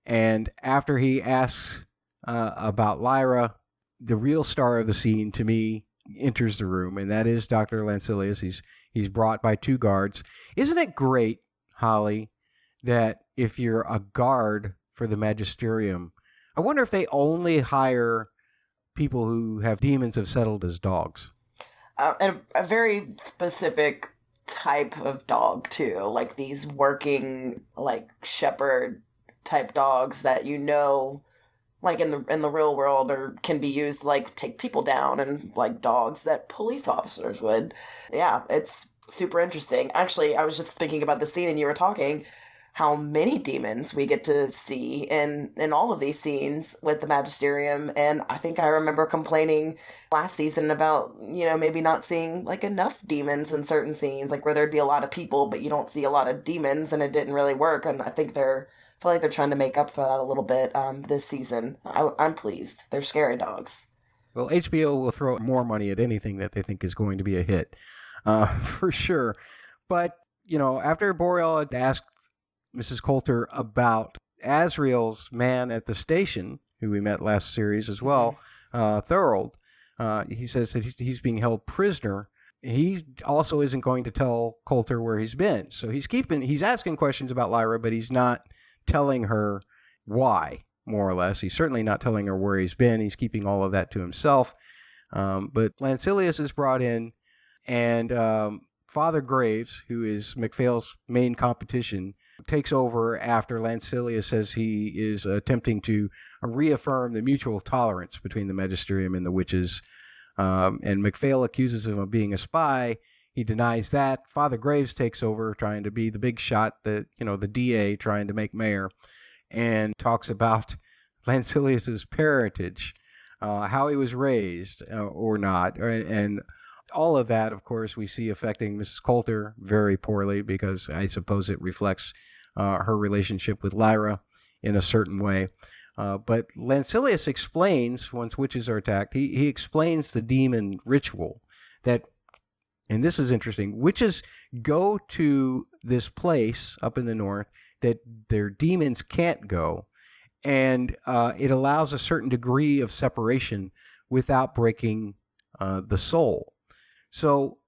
And after he asks about Lyra, the real star of the scene to me enters the room, and that is Dr. Lancilius. He's brought by two guards. Isn't it great, Holly, that if you're a guard for the Magisterium, I wonder if they only hire people who have demons have settled as dogs. And a very specific type of dog too, like these working like shepherd type dogs that like in the real world or can be used like take people down, and like dogs that police officers would. Yeah, it's super interesting. Actually, I was just thinking about the scene and you were talking how many demons we get to see in all of these scenes with the Magisterium. And I think I remember complaining last season about, maybe not seeing like enough demons in certain scenes, like where there'd be a lot of people, but you don't see a lot of demons, and it didn't really work. And I think feel like they're trying to make up for that a little bit this season. I'm pleased. They're scary dogs. Well, HBO will throw more money at anything that they think is going to be a hit, for sure. But, after Boreal had asked Mrs. Coulter about Asriel's man at the station, who we met last series as well, Thorold. He says that he's being held prisoner. He also isn't going to tell Coulter where he's been. So he's asking questions about Lyra, but he's not telling her why, more or less. He's certainly not telling her where he's been. He's keeping all of that to himself. But Lancilius is brought in, and Father Graves, who is MacPhail's main competition, takes over after Lancilius says he is attempting to reaffirm the mutual tolerance between the Magisterium and the witches. And MacPhail accuses him of being a spy. He denies that. Father Graves takes over, trying to be the big shot, the DA trying to make mayor, and talks about Lancilius's parentage, how he was raised or not, and all of that, of course, we see affecting Mrs. Coulter very poorly, because I suppose it reflects her relationship with Lyra in a certain way. But Lancilius explains, once witches are attacked, he explains the demon ritual that, and this is interesting, witches go to this place up in the north that their demons can't go, and it allows a certain degree of separation without breaking the soul. So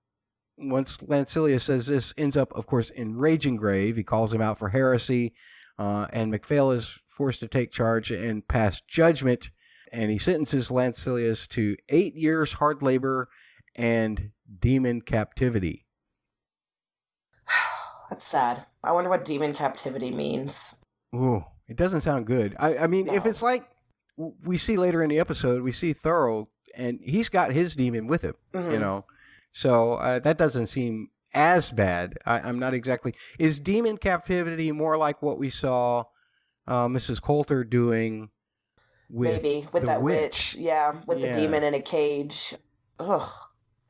once Lancilius says this, ends up, of course, enraging Grave. He calls him out for heresy, and MacPhail is forced to take charge and pass judgment, and he sentences Lancilius to 8 years hard labor and demon captivity. That's sad. I wonder what demon captivity means. Ooh, it doesn't sound good. I mean, No. If it's like we see later in the episode, we see Thorold, and he's got his demon with him, So that doesn't seem as bad. I'm not exactly... Is demon captivity more like what we saw Mrs. Coulter doing with that witch? Yeah, with the demon in a cage. Ugh.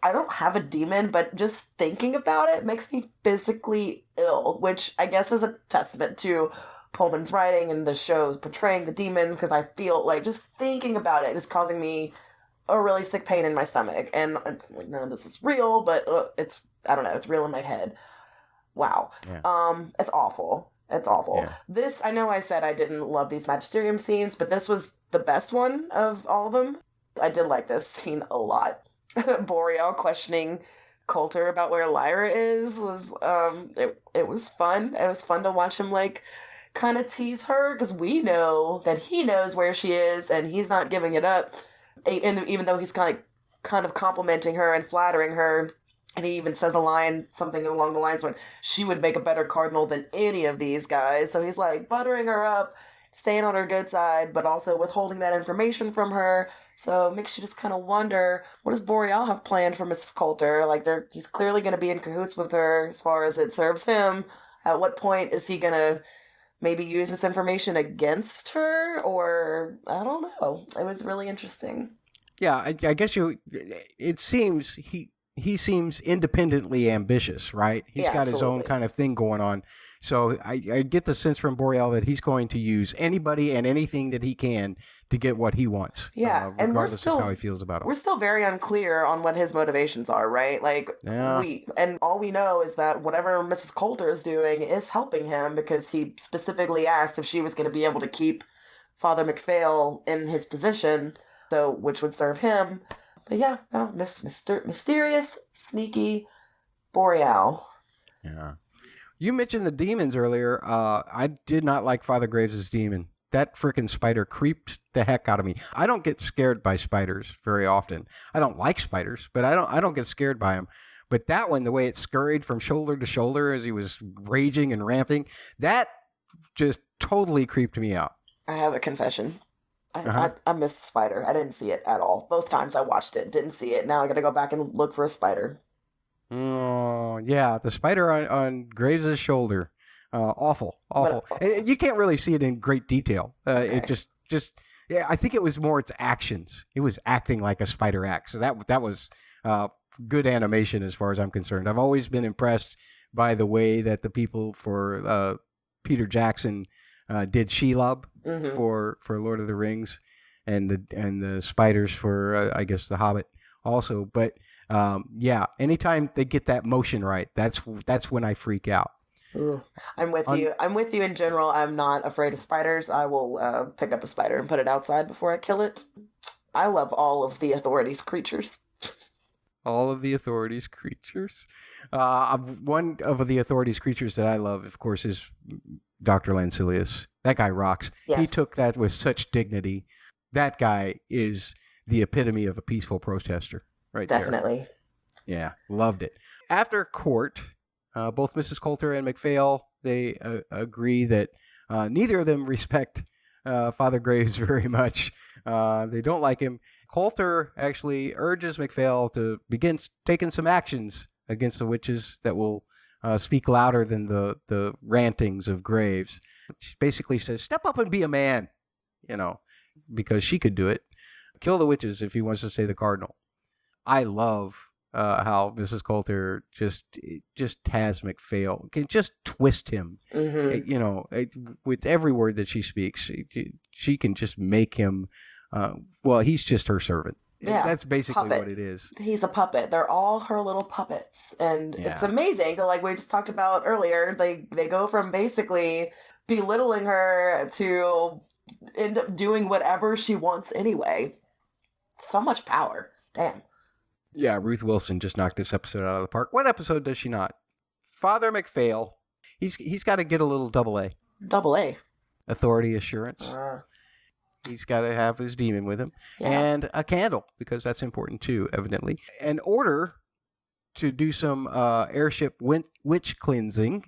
I don't have a demon, but just thinking about it makes me physically ill, which I guess is a testament to Pullman's writing and the show portraying the demons, because I feel like just thinking about it is causing me a really sick pain in my stomach, and it's like, none of this is real, but it's, I don't know, it's real in my head. Wow. Yeah. It's awful. It's awful. Yeah. This, I know I said I didn't love these Magisterium scenes, but this was the best one of all of them. I did like this scene a lot. Boreal questioning Coulter about where Lyra is was it was fun. It was fun to watch him like kind of tease her because we know that he knows where she is and he's not giving it up. And even though he's kind of complimenting her and flattering her, and he even says a line, something along the lines when she would make a better cardinal than any of these guys. So he's like buttering her up, staying on her good side, but also withholding that information from her. So it makes you just kind of wonder, what does Boreal have planned for Mrs. Coulter? Like, he's clearly going to be in cahoots with her as far as it serves him. At what point is he going to maybe use this information against her? Or, I don't know. It was really interesting. Yeah, I guess it seems he seems independently ambitious, right? He's got his own kind of thing going on. So I get the sense from Boreal that he's going to use anybody and anything that he can to get what he wants. Yeah, regardless of how he feels about it. We're still very unclear on what his motivations are, right? Like, all we know is that whatever Mrs. Coulter is doing is helping him because he specifically asked if she was going to be able to keep Father MacPhail in his position, so which would serve him. But yeah, mysterious, sneaky Boreal. Yeah. You mentioned the demons earlier. I did not like Father Graves' demon. That freaking spider creeped the heck out of me. I don't get scared by spiders very often. I don't like spiders, but I don't get scared by them. But that one, the way it scurried from shoulder to shoulder as he was raging and ramping, that just totally creeped me out. I have a confession. I missed the spider. I didn't see it at all. Both times I watched it, didn't see it. Now I got to go back and look for a spider. Oh, yeah. The spider on Graves' shoulder. Awful. But, you can't really see it in great detail. Okay. It just, yeah, I think it was more its actions. It was acting like a spider acts. So that was good animation as far as I'm concerned. I've always been impressed by the way that the people for Peter Jackson did Shelob for Lord of the Rings, and the spiders for I guess The Hobbit also. But yeah, anytime they get that motion right, that's when I freak out. Ooh, I'm with you. I'm with you in general. I'm not afraid of spiders. I will pick up a spider and put it outside before I kill it. I love all of the Authority's creatures. All of the Authority's creatures. One of the Authority's creatures that I love, of course, is Dr. Lancilius. That guy rocks. Yes. He took that with such dignity. That guy is the epitome of a peaceful protester, right? Definitely. There. Yeah, loved it. After court, both Mrs. Coulter and MacPhail, they agree that neither of them respect Father Graves very much. They don't like him. Coulter actually urges MacPhail to begin taking some actions against the witches that will speak louder than the rantings of Graves. She basically says, step up and be a man, because she could do it. Kill the witches if he wants to stay the cardinal. I love how Mrs. Coulter just has MacPhail, can just twist him, with every word that she speaks. She can just make him, he's just her servant. Yeah, that's basically what it is. He's a puppet. They're all her little puppets. And It's amazing. Like we just talked about earlier, they go from basically belittling her to end up doing whatever she wants anyway. So much power. Damn. Yeah, Ruth Wilson just knocked this episode out of the park. What episode does she not? Father MacPhail. He's got to get a little AA. AA. Authority assurance. He's got to have his demon with him. Yeah. And a candle, because that's important too, evidently. An order to do some airship witch cleansing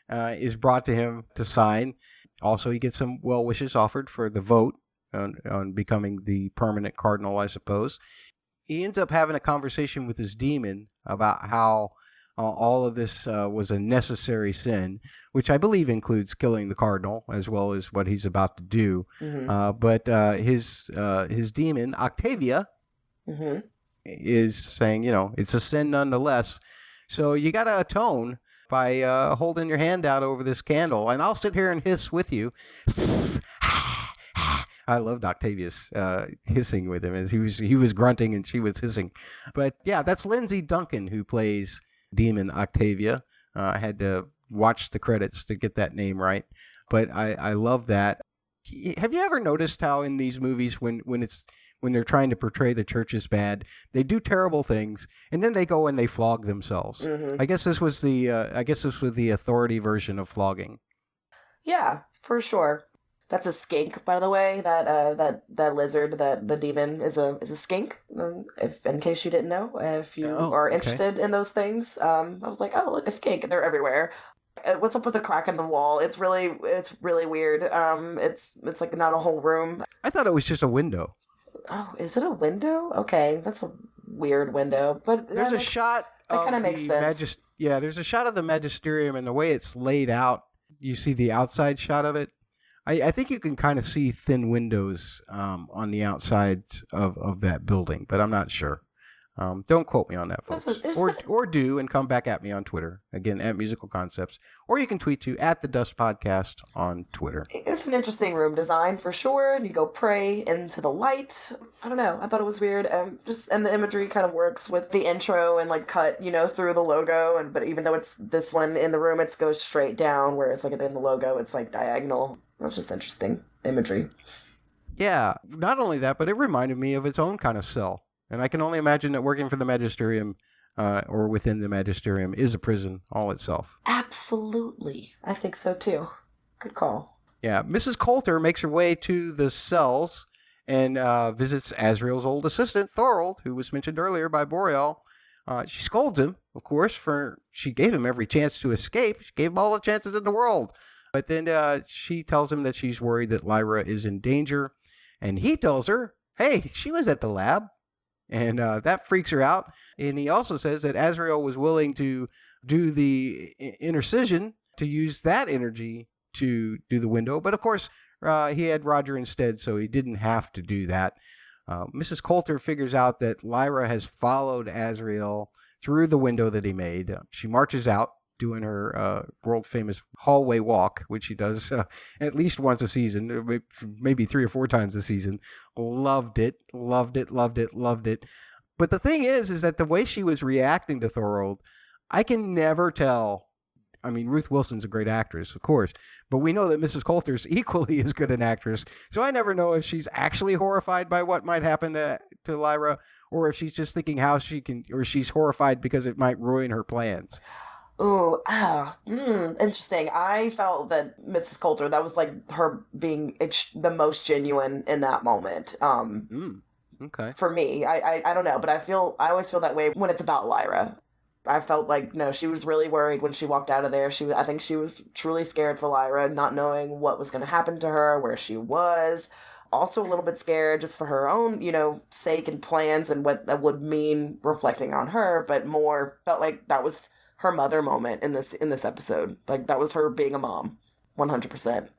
is brought to him to sign. Also, he gets some well wishes offered for the vote on becoming the permanent cardinal, I suppose. He ends up having a conversation with his demon about how all of this was a necessary sin, which I believe includes killing the cardinal as well as what he's about to do. Mm-hmm. But his demon, Octavia, is saying, it's a sin nonetheless. So you got to atone by holding your hand out over this candle, and I'll sit here and hiss with you. I loved Octavia's hissing with him as he was grunting and she was hissing. But yeah, that's Lindsay Duncan who plays Demon Octavia. I had to watch the credits to get that name right, but I love that. Have you ever noticed how in these movies when when they're trying to portray the church as bad. They do terrible things, and then they go and they flog themselves. Mm-hmm. I guess this was the authority version of flogging. Yeah, for sure. That's a skink, by the way. That lizard, that the demon is a skink. If in case you didn't know, if you are interested in those things, I was like, oh look, a skink. They're everywhere. What's up with the crack in the wall? It's really weird. It's like not a whole room. I thought it was just a window. Oh, is it a window? Okay, that's a weird window. But there's a shot. That kind of makes sense. There's a shot of the Magisterium, and the way it's laid out, you see the outside shot of it. I think you can kind of see thin windows on the outside of that building, but I'm not sure. Don't quote me on that, folks. Or do, and come back at me on Twitter. Again, at Musical Concepts. Or you can tweet to at the Dust Podcast on Twitter. It's an interesting room design for sure. You go pray into the light. I don't know. I thought it was weird. And the imagery kind of works with the intro and like cut, through the logo. But even though it's this one in the room, it goes straight down. Whereas like in the logo, it's like diagonal. It's just interesting imagery. Yeah. Not only that, but it reminded me of its own kind of cell. And I can only imagine that working for the Magisterium or within the Magisterium is a prison all itself. Absolutely. I think so, too. Good call. Yeah. Mrs. Coulter makes her way to the cells and visits Azrael's old assistant, Thorold, who was mentioned earlier by Boreal. She scolds him, of course, for she gave him every chance to escape. She gave him all the chances in the world. But then she tells him that she's worried that Lyra is in danger. And he tells her, hey, she was at the lab. And that freaks her out. And he also says that Azrael was willing to do the intercision to use that energy to do the window. But of course, he had Roger instead, so he didn't have to do that. Mrs. Coulter figures out that Lyra has followed Azrael through the window that he made. She marches out, doing her world-famous hallway walk, which she does at least once a season, maybe 3 or 4 times a season. Loved it. But the thing is that the way she was reacting to Thorold, I can never tell. I mean, Ruth Wilson's a great actress, of course, but we know that Mrs. Coulter's equally as good an actress, so I never know if she's actually horrified by what might happen to Lyra, or if she's just thinking how she can, or she's horrified because it might ruin her plans. Ooh, interesting. I felt that Mrs. Coulter, that was like her being the most genuine in that moment. Okay. For me, I don't know, but I always feel that way when it's about Lyra. I felt like, no, she was really worried when she walked out of there. I think she was truly scared for Lyra, not knowing what was going to happen to her, where she was. Also a little bit scared just for her own, sake and plans and what that would mean reflecting on her, but more felt like that was her mother moment in this episode. Like that was her being a mom. 100%.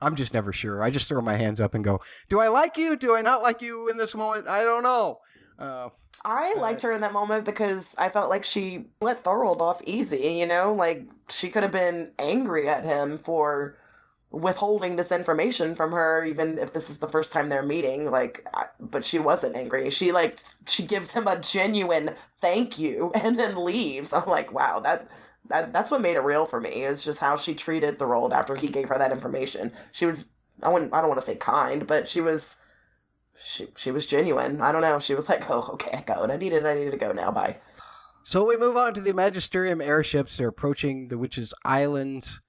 I'm just never sure. I just throw my hands up and go, do I like you? Do I not like you in this moment? I don't know. I liked her in that moment because I felt like she let Thorold off easy, like she could have been angry at him for withholding this information from her, even if this is the first time they're meeting, but she wasn't angry. She gives him a genuine thank you and then leaves. I'm like, wow, that's what made it real for me. It's just how she treated Thorold after he gave her that information. She was, I don't want to say kind, but she was genuine. I don't know. She was like, oh, okay, I got what I needed. I need to go now. Bye. So we move on to the Magisterium airships. They're approaching the Witches' Islands.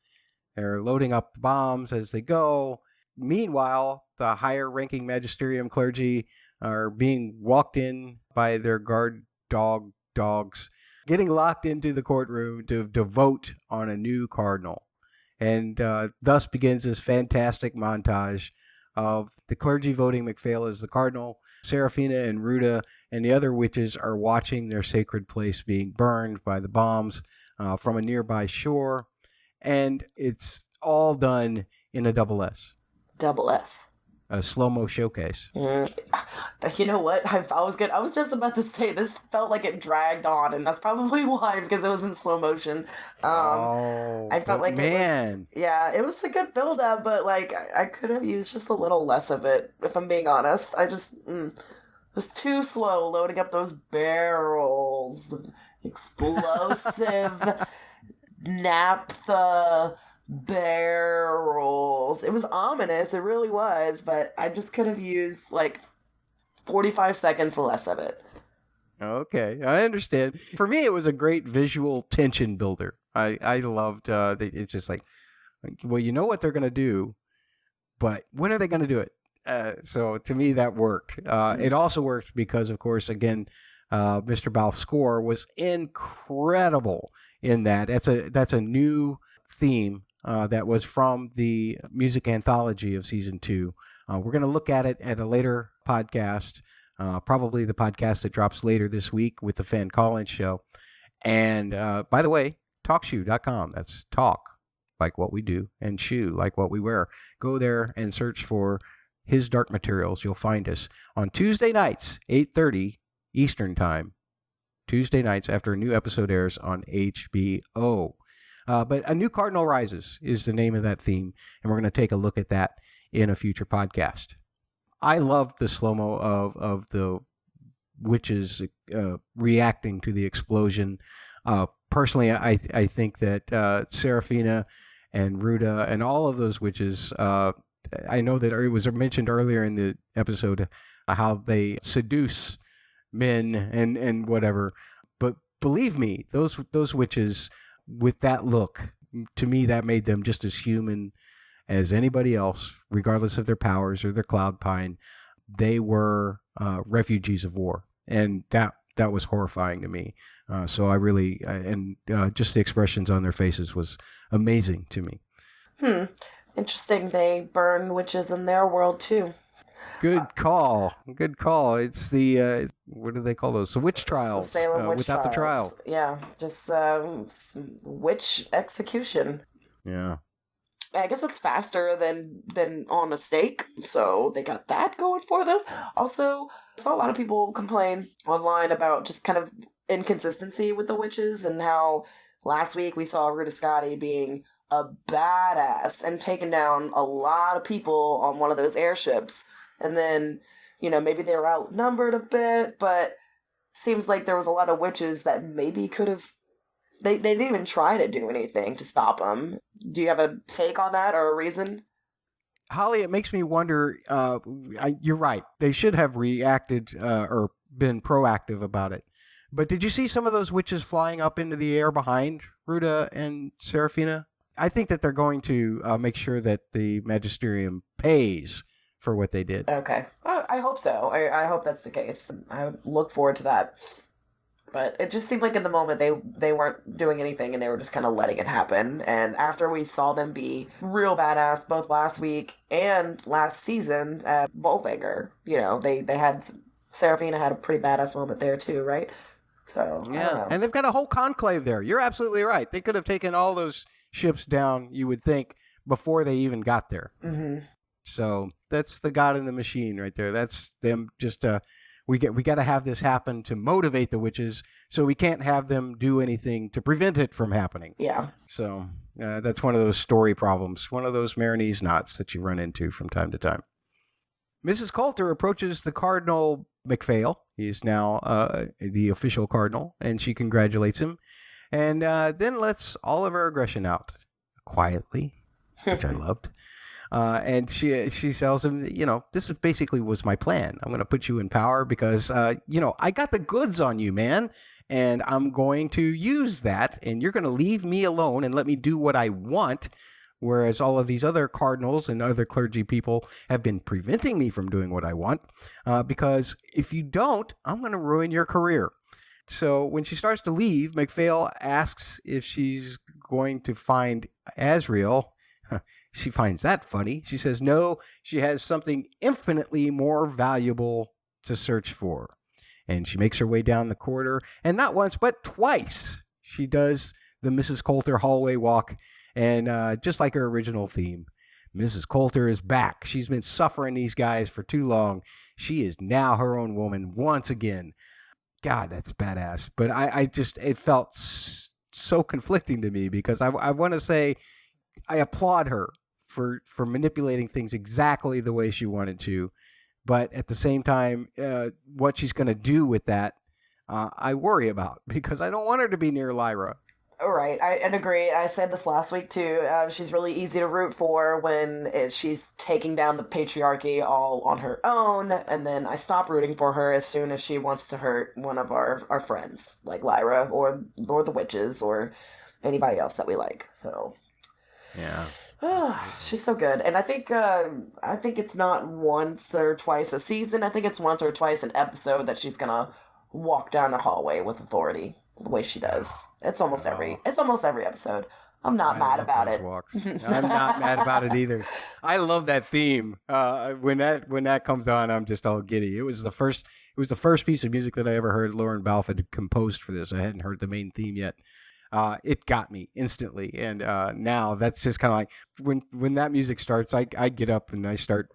They're loading up bombs as they go. Meanwhile, the higher-ranking Magisterium clergy are being walked in by their guard dogs, getting locked into the courtroom to vote on a new cardinal. And thus begins this fantastic montage of the clergy voting MacPhail as the cardinal. Serafina and Ruta and the other witches are watching their sacred place being burned by the bombs from a nearby shore. And it's all done in a double S. Double S. A slow-mo showcase. You know what? I was just about to say this felt like it dragged on, and that's probably why, because it was in slow motion. I felt like it was a good build-up, but I could have used just a little less of it, if I'm being honest. I just it was too slow loading up those barrels. Explosive naphtha barrels. It was ominous, it really was, but I just could have used 45 seconds less of it. Okay, I understand. For me, it was a great visual tension builder. I loved it's just like, well, you know what they're going to do, but when are they going to do it? So to me, that worked. It also worked because, of course, again, Mr. Balf's score was incredible in that. That's a new theme that was from the music anthology of season 2. We're going to look at it at a later podcast, probably the podcast that drops later this week with the Fan Call-In show. And by the way, talkshoe.com. That's talk, like what we do, and shoe, like what we wear. Go there and search for His Dark Materials. You'll find us on Tuesday nights, 8:30 Eastern Time. Tuesday nights after a new episode airs on HBO. But A New Cardinal Rises is the name of that theme, and we're going to take a look at that in a future podcast. I loved the slow-mo of the witches reacting to the explosion. Personally, I think that Serafina and Ruta and all of those witches, I know that it was mentioned earlier in the episode how they seduce men and whatever. But believe me, those witches with that look, to me, that made them just as human as anybody else, regardless of their powers or their cloud pine. They were refugees of war, and that was horrifying to me. So I really, just the expressions on their faces was amazing to me. Interesting. They burn witches in their world too. Good call. Good call. It's the, what do they call those? The witch trials. The Salem witch without trials. the trial. Yeah, just witch execution. Yeah. I guess it's faster than on a stake, so they got that going for them. Also, I saw a lot of people complain online about just kind of inconsistency with the witches and how last week we saw Ruta Scotty being a badass and taking down a lot of people on one of those airships. And then, maybe they were outnumbered a bit, but seems like there was a lot of witches that maybe could have... They didn't even try to do anything to stop them. Do you have a take on that or a reason? Holly, it makes me wonder, you're right. They should have reacted or been proactive about it. But did you see some of those witches flying up into the air behind Ruta and Serafina? I think that they're going to make sure that the Magisterium pays for what they did. Okay. I hope so. I hope that's the case. I look forward to that. But it just seemed like in the moment they weren't doing anything and they were just kind of letting it happen. And after we saw them be real badass both last week and last season at Bolvanger, they had... Serafina had a pretty badass moment there too, right? So, yeah. And they've got a whole conclave there. You're absolutely right. They could have taken all those ships down, you would think, before they even got there. Mm-hmm. So that's the God in the machine right there. That's them just... We got to have this happen to motivate the witches, so we can't have them do anything to prevent it from happening. Yeah. So that's one of those story problems, one of those Maronese knots that you run into from time to time. Mrs. Coulter approaches the Cardinal MacPhail. He's now the official cardinal, and she congratulates him, and then lets all of her aggression out quietly, which I loved. And she tells him, this basically was my plan. I'm going to put you in power because, I got the goods on you, man. And I'm going to use that. And you're going to leave me alone and let me do what I want. Whereas all of these other cardinals and other clergy people have been preventing me from doing what I want. Because if you don't, I'm going to ruin your career. So when she starts to leave, MacPhail asks if she's going to find Azrael. She finds that funny. She says no, she has something infinitely more valuable to search for. And she makes her way down the corridor, and not once, but twice, she does the Mrs. Coulter hallway walk, and just like her original theme, Mrs. Coulter is back. She's been suffering these guys for too long. She is now her own woman once again. God, that's badass. But it felt so conflicting to me because I want to say I applaud her for manipulating things exactly the way she wanted to. But at the same time, what she's going to do with that, I worry about because I don't want her to be near Lyra. Right, I'd agree. I said this last week too. She's really easy to root for when she's taking down the patriarchy all on her own, and then I stop rooting for her as soon as she wants to hurt one of our friends, like Lyra or the witches or anybody else that we like. So, Yeah. she's so good, and I think it's not once or twice a season. I think it's once or twice an episode that she's gonna walk down the hallway with authority the way she does. It's almost every episode. I'm not mad about it. Walks. I'm not mad about it either. I love that theme. When that comes on, I'm just all giddy. It was the first piece of music that I ever heard Lauren Balfe had composed for this. I hadn't heard the main theme yet. It got me instantly, and now that's just kind of like when that music starts, I get up and I start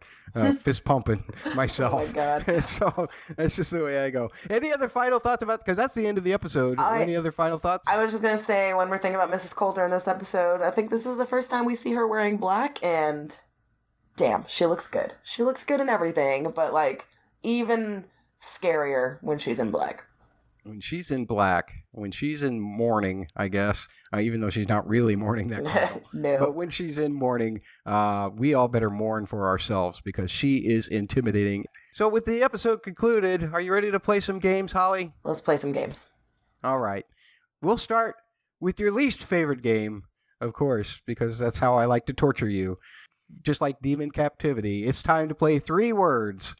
fist pumping myself. Oh my God! So that's just the way I go. Any other final thoughts about? Because that's the end of the episode. Any other final thoughts? I was just gonna say, when we're thinking about Mrs. Coulter in this episode, I think this is the first time we see her wearing black, and damn, she looks good. She looks good in everything, but like even scarier when she's in black. When she's in black, when she's in mourning, I guess, even though she's not really mourning that well. No. But when she's in mourning, we all better mourn for ourselves because she is intimidating. So with the episode concluded, are you ready to play some games, Holly? Let's play some games. All right. We'll start with your least favorite game, of course, because that's how I like to torture you. Just like Demon Captivity, it's time to play 3 words.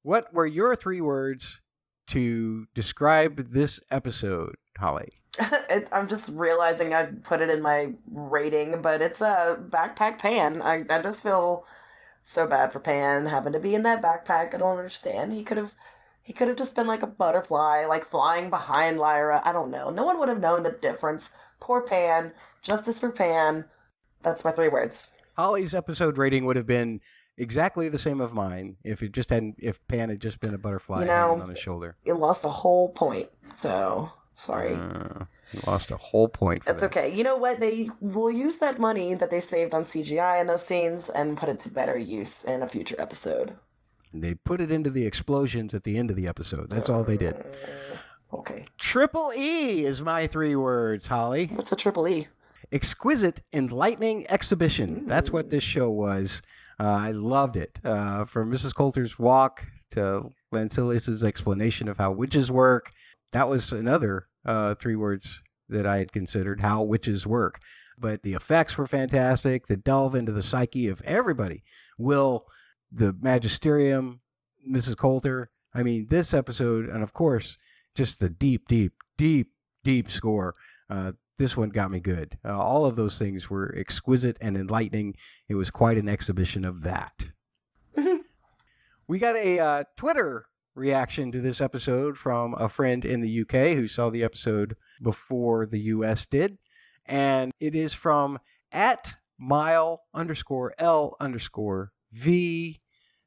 What were your 3 words to describe this episode, Holly? I'm just realizing I put it in my rating, but it's a backpack Pan. I just feel so bad for Pan having to be in that backpack. I don't understand. He could have just been like a butterfly, like flying behind Lyra. I don't know. No one would have known the difference. Poor Pan. Justice for Pan. That's my 3 words. Holly's episode rating would have been exactly the same of mine if Pan had just been a butterfly hanging on his shoulder. It lost the whole point. So sorry. You lost a whole point. That's okay. You know what? They will use that money that they saved on CGI in those scenes and put it to better use in a future episode. They put it into the explosions at the end of the episode. That's all they did. Okay. Triple E is my 3 words, Holly. What's a triple E? Exquisite, enlightening exhibition. That's what this show was. I loved it. From Mrs. Coulter's walk to Lancilius's explanation of how witches work. That was another 3 words that I had considered, how witches work. But the effects were fantastic. The delve into the psyche of everybody. Will, the Magisterium, Mrs. Coulter. I mean, this episode, and of course, just the deep, deep, deep, deep score. This one got me good. All of those things were exquisite and enlightening. It was quite an exhibition of that. We got a Twitter reaction to this episode from a friend in the UK who saw the episode before the US did. And it is from @mile_L_V.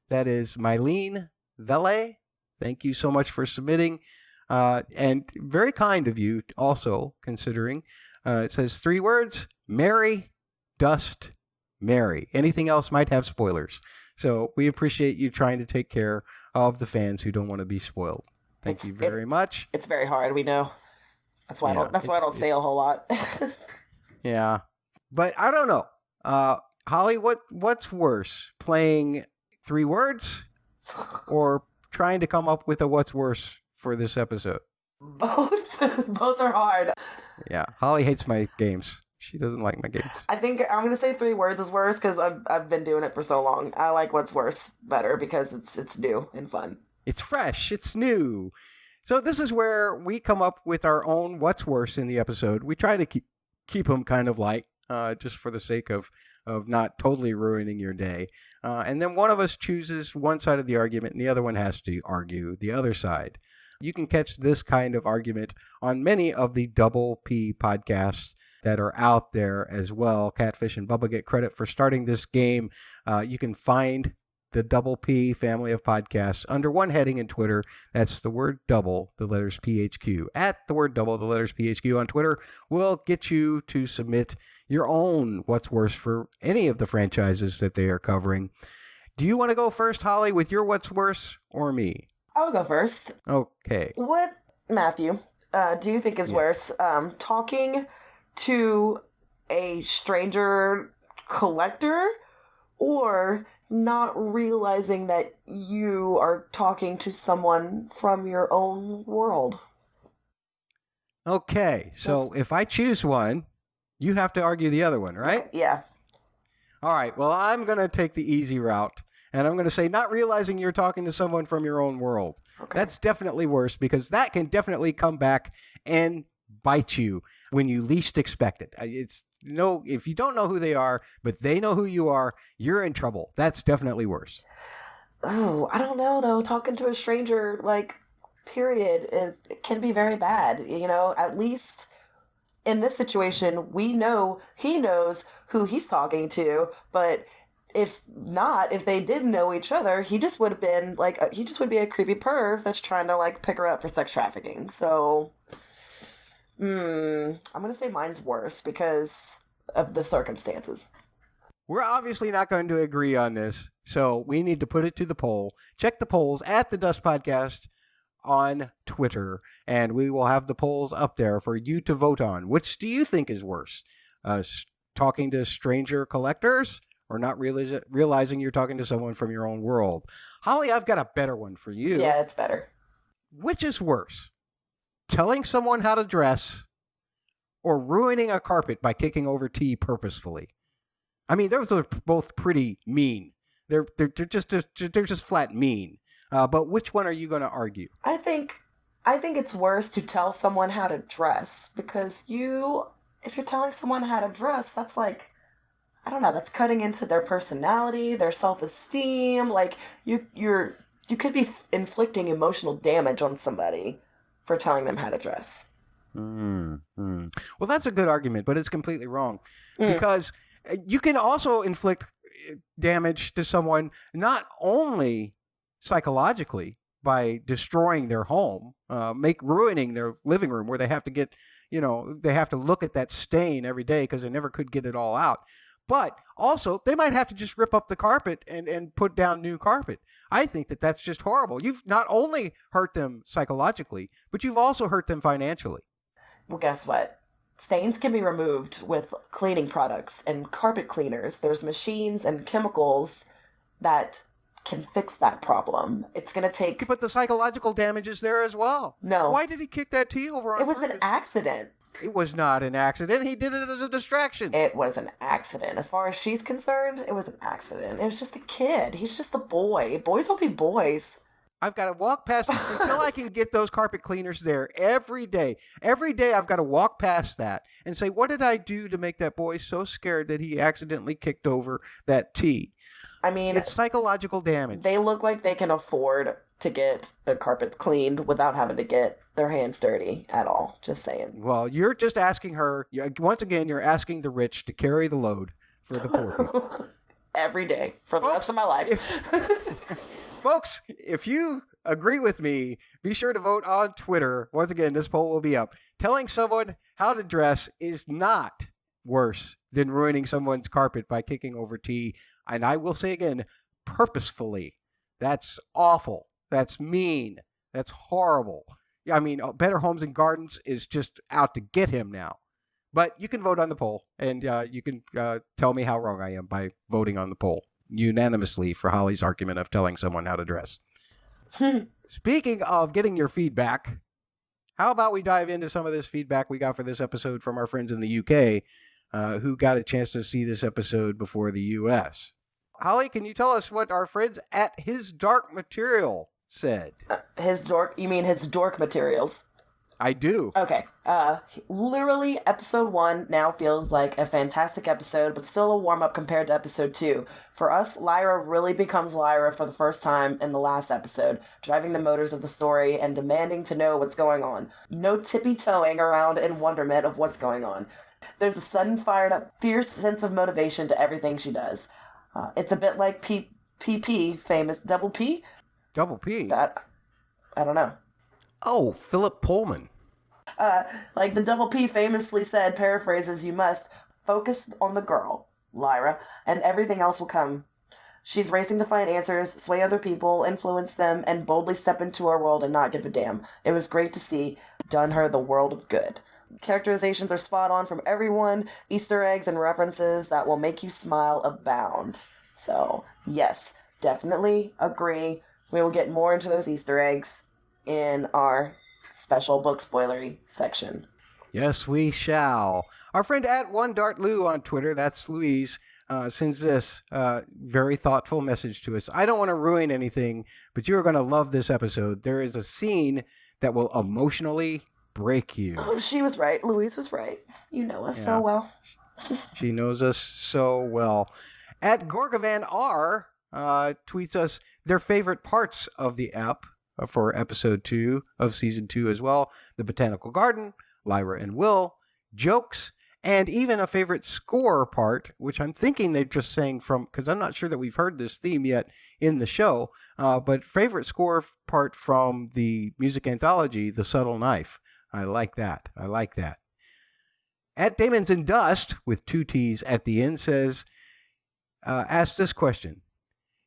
That is Mylene Vele. Thank you so much for submitting. And very kind of you also, considering. It says 3 words: Mary, Dust, Mary. Anything else might have spoilers. So we appreciate you trying to take care of the fans who don't want to be spoiled. Thank you very much. It's very hard, we know. That's why I don't say a whole lot. Yeah. But I don't know. Holly, what's worse? Playing 3 words or trying to come up with a what's worse for this episode? Both are hard. Yeah, Holly hates my games. She doesn't like my games. I think I'm going to say 3 words is worse because I've been doing it for so long. I like what's worse better because it's new and fun. It's fresh. It's new. So this is where we come up with our own what's worse in the episode. We try to keep them kind of light, just for the sake of not totally ruining your day. And then one of us chooses one side of the argument and the other one has to argue the other side. You can catch this kind of argument on many of the Double P podcasts that are out there as well. Catfish and Bubba get credit for starting this game. You can find the Double P family of podcasts under one heading in Twitter. That's the word double, the letters PHQ. At the word double, the letters PHQ on Twitter will get you to submit your own what's worse for any of the franchises that they are covering. Do you want to go first, Holly, with your what's worse, or me? I'll go first. Okay. Matthew, do you think is Yeah. worse? Talking to a stranger collector, or not realizing that you are talking to someone from your own world? Okay, so if I choose one, you have to argue the other one, right? Okay, yeah. All right, well, I'm going to take the easy route, and I'm going to say not realizing you're talking to someone from your own world. Okay. That's definitely worse because that can definitely come back and bite you when you least expect it. It's if you don't know who they are, but they know who you are, you're in trouble. That's definitely worse. Oh, I don't know though. Talking to a stranger, like, period, it can be very bad. At least in this situation, we know he knows who he's talking to, but if not, if they didn't know each other, he just would have been like, he just would be a creepy perv that's trying to like pick her up for sex trafficking. So, I'm gonna say mine's worse because of the circumstances. We're obviously not going to agree on this, so we need to put it to the poll. Check the polls at the Dust Podcast on Twitter, and we will have the polls up there for you to vote on. Which do you think is worse? Talking to stranger collectors or not realizing you're talking to someone from your own world? Holly, I've got a better one for you. Yeah, it's better. Which is worse? Telling someone how to dress or ruining a carpet by kicking over tea purposefully? I mean, those are both pretty mean. They're just flat mean. But which one are you going to argue? I think it's worse to tell someone how to dress, because if you're telling someone how to dress, that's like, I don't know, that's cutting into their personality, their self-esteem. Like you could be inflicting emotional damage on somebody for telling them how to dress. Well, that's a good argument, but it's completely wrong because you can also inflict damage to someone not only psychologically by destroying their home, ruining their living room where they have to get, they have to look at that stain every day because they never could get it all out. But also, they might have to just rip up the carpet and put down new carpet. I think that's just horrible. You've not only hurt them psychologically, but you've also hurt them financially. Well, guess what? Stains can be removed with cleaning products and carpet cleaners. There's machines and chemicals that can fix that problem. It's going to take... But the psychological damage is there as well. No. Why did he kick that tea over on It was purpose? an accident. It was not an accident. He did it as a distraction. It was an accident. As far as she's concerned, it was an accident. It was just a kid. He's just a boy. Boys will be boys. I've got to walk past until I can get those carpet cleaners there every day. Every day I've got to walk past that and say, what did I do to make that boy so scared that he accidentally kicked over that tea? I mean, it's psychological damage. They look like they can afford to get the carpets cleaned without having to get their hands dirty at all. Just saying. Well, you're just asking her. Once again, you're asking the rich to carry the load for the poor people. Every day for the rest of my life. Folks, if you agree with me, be sure to vote on Twitter. Once again, this poll will be up. Telling someone how to dress is not worse than ruining someone's carpet by kicking over tea. And I will say again, purposefully. That's awful. That's mean. That's horrible. I mean, Better Homes and Gardens is just out to get him now. But you can vote on the poll, and you can tell me how wrong I am by voting on the poll unanimously for Holly's argument of telling someone how to dress. Speaking of getting your feedback, how about we dive into some of this feedback we got for this episode from our friends in the UK who got a chance to see this episode before the US. Holly, can you tell us what our friends at His Dark Material said? You mean his dork materials? I do. Okay. Literally, episode 1 now feels like a fantastic episode, but still a warm-up compared to episode 2. For us, Lyra really becomes Lyra for the first time in the last episode, driving the motors of the story and demanding to know what's going on. No tippy-toeing around in wonderment of what's going on. There's a sudden fired-up, fierce sense of motivation to everything she does. It's a bit like PP, famous Double P? Double P? I don't know. Oh, Philip Pullman. Like the Double P famously said, paraphrases, you must focus on the girl, Lyra, and everything else will come. She's racing to find answers, sway other people, influence them, and boldly step into our world and not give a damn. It was great to see, done her the world of good. Characterizations are spot on from everyone, Easter eggs and references that will make you smile abound. So, yes, definitely agree. We will get more into those Easter eggs in our special book spoilery section. Yes, we shall. Our friend at @OneDartLou on Twitter, that's Louise, sends this very thoughtful message to us. I don't want to ruin anything, but you are going to love this episode. There is a scene that will emotionally break you. Oh, she was right. Louise was right. You know us so well. She knows us so well. At Gorgavan R tweets us their favorite parts of the ep for episode 2 of season 2 as well. The Botanical Garden, Lyra and Will, jokes, and even a favorite score part, which I'm thinking they're just saying from, because I'm not sure that we've heard this theme yet in the show, but favorite score part from the music anthology, The Subtle Knife. I like that. I like that. At Damon's in Dust, with 2 T's at the end, says, ask this question.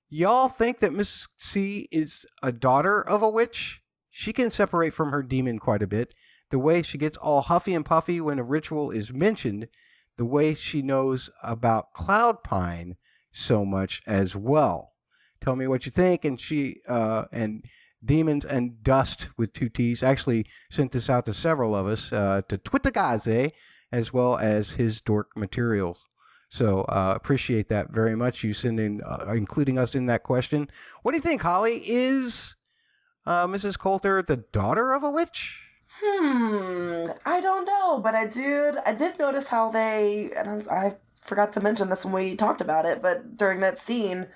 Y'all think that Mrs. C is a daughter of a witch? She can separate from her demon quite a bit. The way she gets all huffy and puffy when a ritual is mentioned, the way she knows about Cloud Pine so much as well. Tell me what you think. And she and Demons and Dust with 2 T's actually sent this out to several of us, to Twitagaze, as well as his dork materials. So appreciate that very much. You sending, including us in that question. What do you think, Holly? Is Mrs. Coulter the daughter of a witch? I don't know, but I did notice how I forgot to mention this when we talked about it, but during that scene,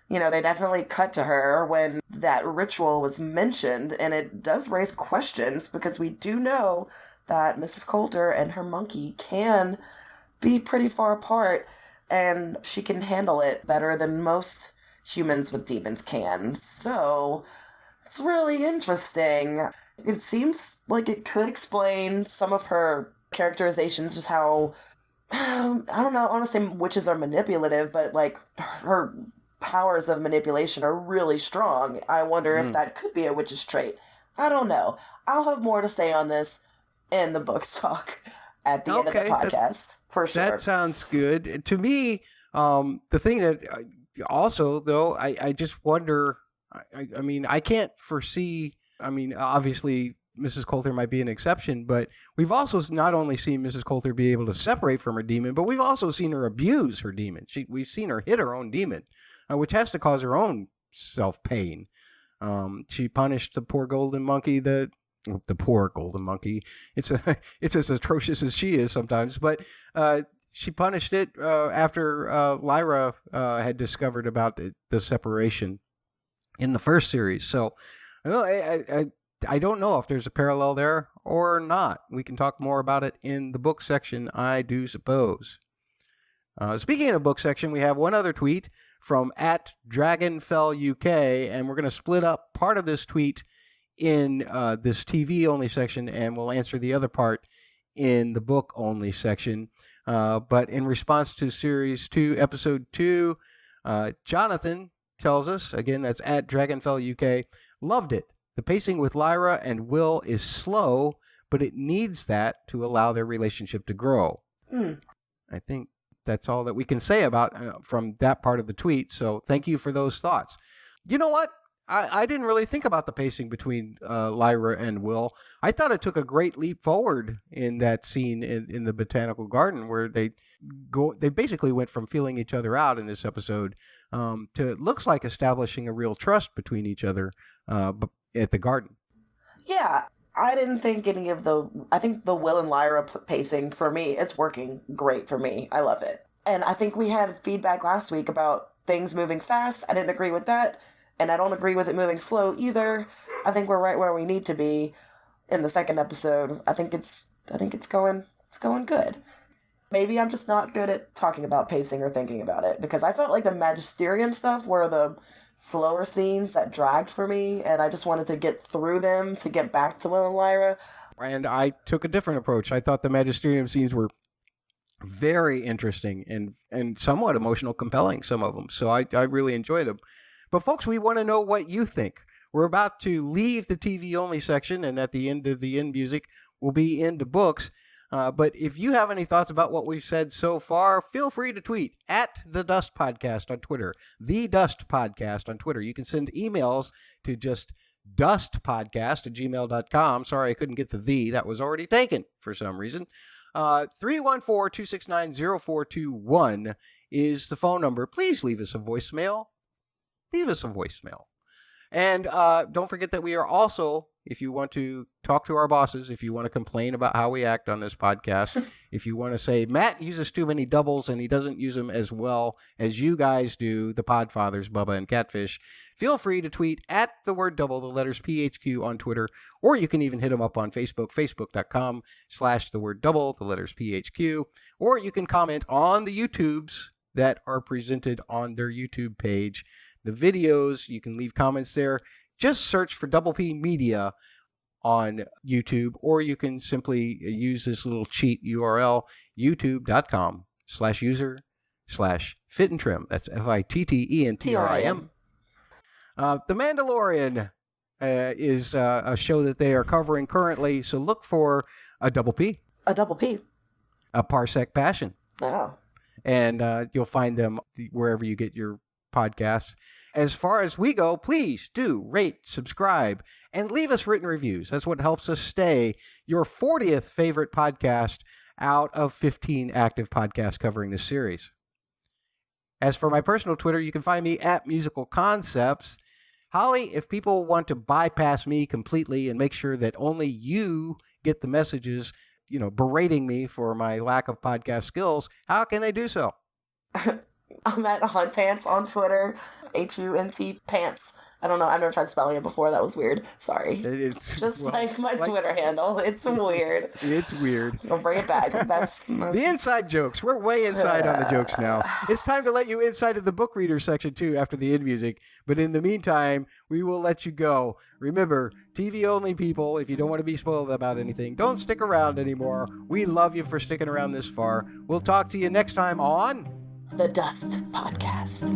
they definitely cut to her when that ritual was mentioned, and it does raise questions because we do know that Mrs. Coulter and her monkey can be pretty far apart, and she can handle it better than most humans with demons can. So, it's really interesting. It seems like it could explain some of her characterizations, just how, I don't know, I want to say witches are manipulative, but her powers of manipulation are really strong. I wonder if that could be a witch's trait. I don't know. I'll have more to say on this in the book talk at the end of the podcast, for sure. That sounds good. To me, the thing that also, though, I just wonder, I mean, I can't foresee, I mean, obviously, Mrs. Coulter might be an exception, but we've also not only seen Mrs. Coulter be able to separate from her demon, but we've also seen her abuse her demon. We've seen her hit her own demon, which has to cause her own self-pain. She punished the poor golden monkey, the poor golden monkey. It's as atrocious as she is sometimes, but she punished it after Lyra had discovered about the separation in the first series. So I don't know if there's a parallel there or not. We can talk more about it in the book section, I do suppose. Speaking of book section, we have one other tweet from @DragonfellUK, and we're going to split up part of this tweet in this TV-only section, and we'll answer the other part in the book-only section. But in response to Series 2, Episode 2, Jonathan tells us, again, that's @DragonfellUK, loved it. The pacing with Lyra and Will is slow, but it needs that to allow their relationship to grow. I think that's all that we can say about from that part of the tweet. So thank you for those thoughts. You know what? I didn't really think about the pacing between Lyra and Will. I thought it took a great leap forward in that scene in the Botanical Garden, where they basically went from feeling each other out in this episode to, it looks like, establishing a real trust between each other at the garden. Yeah, I didn't think I think the Will and Lyra pacing, for me, it's working great for me. I love it. And I think we had feedback last week about things moving fast. I didn't agree with that. And I don't agree with it moving slow either. I think we're right where we need to be in the second episode. I think it's going good. Maybe I'm just not good at talking about pacing or thinking about it, because I felt like the Magisterium stuff were the slower scenes that dragged for me, and I just wanted to get through them to get back to Will and Lyra. And I took a different approach. I thought the Magisterium scenes were very interesting and somewhat emotional, compelling, some of them. So I really enjoyed them. But folks, we want to know what you think. We're about to leave the TV only section, and at the end of the end music, we'll be into books. But if you have any thoughts about what we've said so far, feel free to tweet at The Dust Podcast on Twitter. The Dust Podcast on Twitter. You can send emails to just dustpodcast@gmail.com. Sorry, I couldn't get the. That was already taken for some reason. 314-269-0421 is the phone number. Please leave us a voicemail. Leave us a voicemail. And don't forget that we are also, if you want to talk to our bosses, if you want to complain about how we act on this podcast, if you want to say, Matt uses too many doubles and he doesn't use them as well as you guys do, the Podfathers, Bubba and Catfish, feel free to tweet at the word double, the letters PHQ on Twitter, or you can even hit them up on Facebook, facebook.com/the word double, the letters PHQ, or you can comment on the YouTubes that are presented on their YouTube page. The videos, you can leave comments there. Just search for Double P Media on YouTube, or you can simply use this little cheat URL, youtube.com/user/fit and trim. That's FITTENTRIM. The Mandalorian is a show that they are covering currently, so look for a Double P. A Double P. A Parsec Passion. Oh. And you'll find them wherever you get your podcasts. As far as we go, please do rate, subscribe, and leave us written reviews. That's what helps us stay your 40th favorite podcast out of 15 active podcasts covering this series. As for my personal Twitter, you can find me at Musical Concepts. Holly, if people want to bypass me completely and make sure that only you get the messages, berating me for my lack of podcast skills, how can they do so? I'm at Hunt Pants on Twitter. HUNT Pants. I don't know. I've never tried spelling it before. That was weird. Sorry. It's just like my Twitter handle. It's weird. It's weird. I'll bring it back. That's the inside jokes. We're way inside on the jokes now. It's time to let you inside of the book reader section too after the end music. But in the meantime, we will let you go. Remember, TV only people, if you don't want to be spoiled about anything, don't stick around anymore. We love you for sticking around this far. We'll talk to you next time on The Dust Podcast.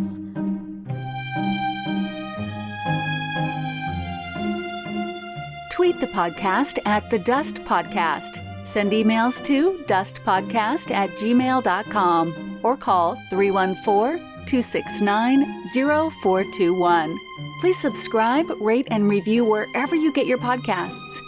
Tweet the podcast at The Dust Podcast. Send emails to dustpodcast@gmail.com or call 314-269-0421. Please subscribe, rate, and review wherever you get your podcasts.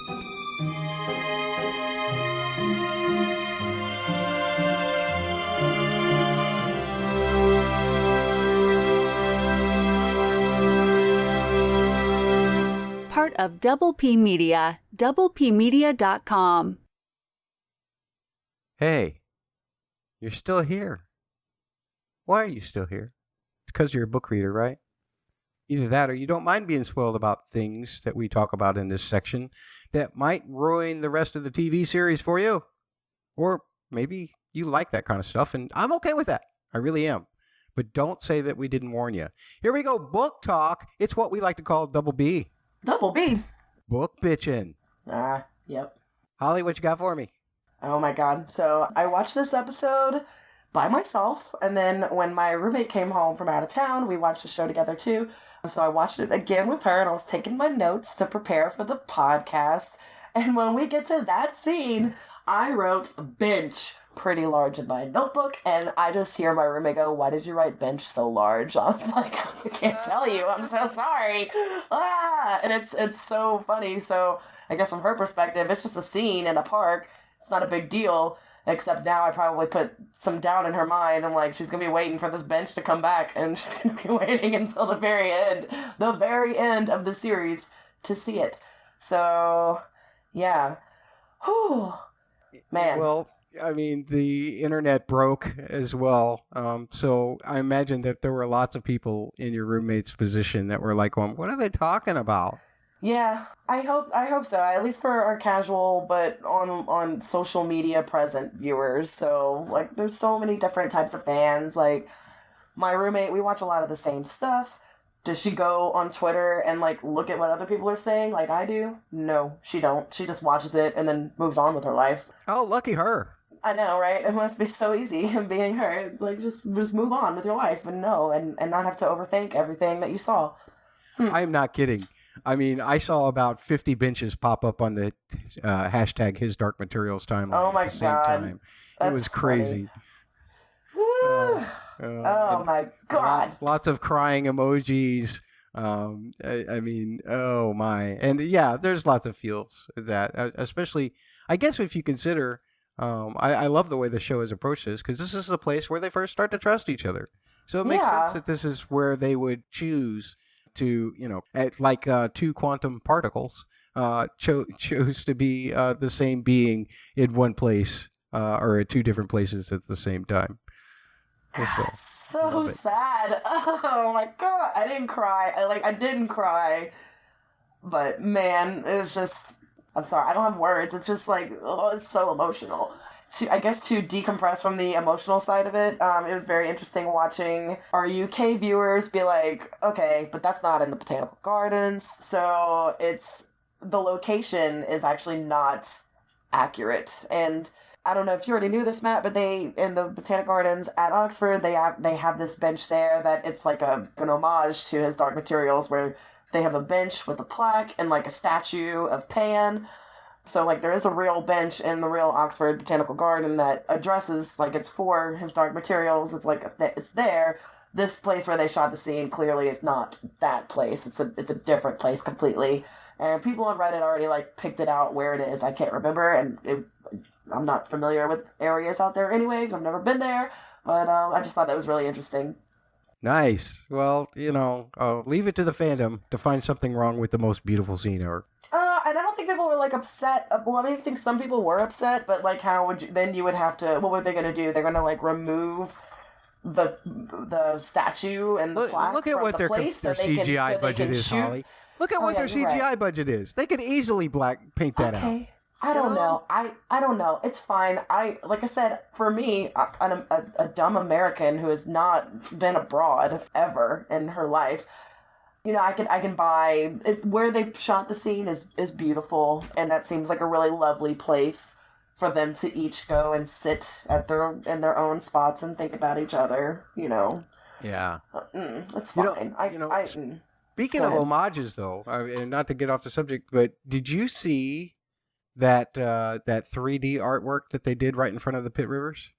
Part of Double P Media, doublepmedia.com. Hey, you're still here. Why are you still here? It's because you're a book reader, right? Either that or you don't mind being spoiled about things that we talk about in this section that might ruin the rest of the TV series for you. Or maybe you like that kind of stuff, and I'm okay with that. I really am. But don't say that we didn't warn you. Here we go, book talk. It's what we like to call Double B. Double B. Book bitchin'. Yep. Holly, what you got for me? Oh my god. So I watched this episode by myself, and then when my roommate came home from out of town, we watched the show together too. So I watched it again with her, and I was taking my notes to prepare for the podcast. And when we get to that scene, I wrote bench pretty large in my notebook, and I just hear my roommate go, "Why did you write bench so large?" I was like, "I can't tell you. I'm so sorry." And it's so funny. So I guess from her perspective, it's just a scene in a park. It's not a big deal. Except now I probably put some doubt in her mind. I'm like, she's going to be waiting for this bench to come back, and she's going to be waiting until the very end of the series to see it. So, yeah. Whew. Man. Well, I mean, the internet broke as well. So I imagine that there were lots of people in your roommate's position that were like, going, what are they talking about? Yeah, I hope so. At least for our casual, but on social media present viewers. So, like, there's so many different types of fans. Like, my roommate, we watch a lot of the same stuff. Does she go on Twitter and, like, look at what other people are saying like I do? No, she don't. She just watches it and then moves on with her life. Oh, lucky her. I know, right? It must be so easy being her. It's like, just move on with your life and not have to overthink everything that you saw. I'm not kidding. I mean, I saw about 50 benches pop up on the hashtag His Dark Materials timeline Oh at my the same God. time. It was That's crazy. Oh And my God. lots of crying emojis. I mean, oh my. And yeah, there's lots of feels that, especially, I guess if you consider, I love the way the show has approached this because this is the place where they first start to trust each other. So it makes sense Yeah. that this is where they would choose to, like two quantum particles, chose to be the same being in one place or at two different places at the same time. So sad. Oh my God. I didn't cry. I didn't cry. But man, it was just, I'm sorry, I don't have words. It's just like, oh, it's so emotional. I guess to decompress from the emotional side of it, it was very interesting watching our UK viewers be like, okay, but that's not in the botanical gardens. So the location is actually not accurate. And I don't know if you already knew this, Matt, but in the Botanic Gardens at Oxford, they have this bench there that it's like an homage to His Dark Materials, where they have a bench with a plaque and like a statue of Pan. So like there is a real bench in the real Oxford Botanical Garden that addresses, like, it's for His Dark Materials. It's like it's there. This place where they shot the scene clearly is not that place. It's a different place completely. And people on Reddit already like picked it out where it is. I can't remember, and I'm not familiar with areas out there anyway, because I've never been there, but I just thought that was really interesting. Nice. Well, leave it to the fandom to find something wrong with the most beautiful scene ever. And I don't think people were like upset. Well, I think some people were upset, but like, how would you would have to? What were they going to do? They're going to like remove the statue and the plaque look at from what the their place CGI budget is, shoot. Holly. Look at what their CGI right. budget is. They could easily paint that out. I don't know. I don't know. It's fine. Like I said, for me, a dumb American who has not been abroad ever in her life, I can buy it. Where they shot the scene is beautiful, and that seems like a really lovely place for them to each go and sit in their own spots and think about each other. Yeah, it's fine. Speaking of homages, though, and not to get off the subject, but did you see that 3D artwork that they did right in front of the pit rivers,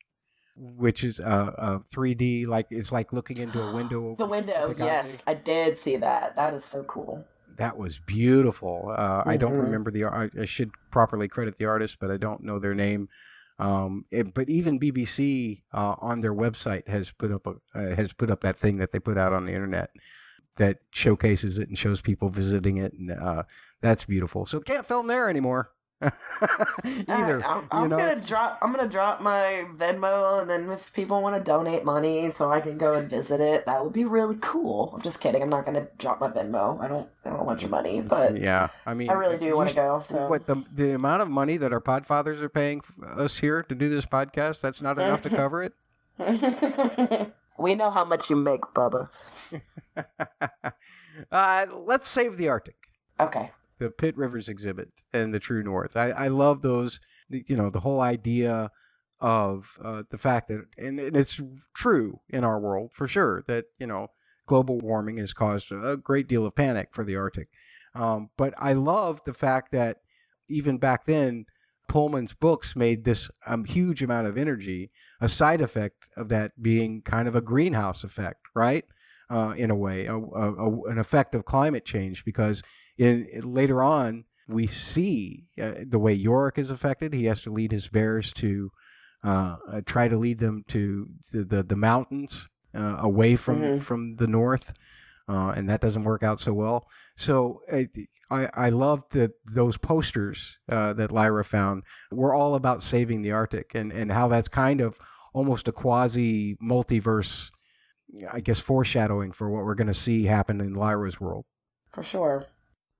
which is 3D, like it's like looking into a window. The window, yes, I did see that. That is so cool. That was beautiful. I don't remember I should properly credit the artist, but I don't know their name. But even BBC on their website has put up that thing that they put out on the internet that showcases it and shows people visiting it, and that's beautiful. So can't film there anymore. Either. I'm gonna drop my Venmo, and then if people want to donate money so I can go and visit it, that would be really cool. I'm just kidding. I'm not gonna drop my Venmo. I don't want your money, but yeah, I mean, I really do want to go. So what the amount of money that our podfathers are paying us here to do this podcast, that's not enough to cover it. We know how much you make, Bubba. Let's save the Arctic. Okay. The Pit Rivers exhibit and the True North. I love those, the whole idea of the fact that, and it's true in our world for sure, that, global warming has caused a great deal of panic for the Arctic. But I love the fact that even back then, Pullman's books made this huge amount of energy a side effect of that being kind of a greenhouse effect, right? In a way, an effect of climate change, because later on we see the way Yorick is affected. He has to lead his bears to try to lead them to the mountains away from the north, and that doesn't work out so well. So I loved that those posters that Lyra found were all about saving the Arctic, and how that's kind of almost a quasi multiverse, I guess, foreshadowing for what we're going to see happen in Lyra's world. For sure.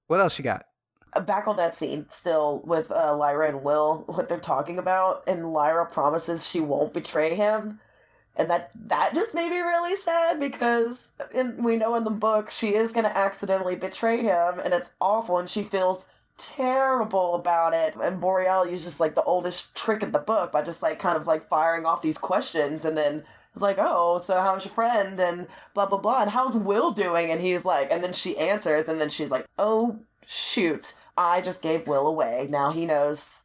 What else you got? Back on that scene, still with Lyra and Will, what they're talking about, and Lyra promises she won't betray him. And that just made me really sad, because we know in the book she is going to accidentally betray him, and it's awful, and she feels terrible about it. And Boreal uses like the oldest trick in the book by just like kind of like firing off these questions, and then it's like, oh, so how's your friend, and blah blah blah, and how's Will doing, and he's like, and then she answers, and then she's like, oh shoot, I just gave Will away, now he knows.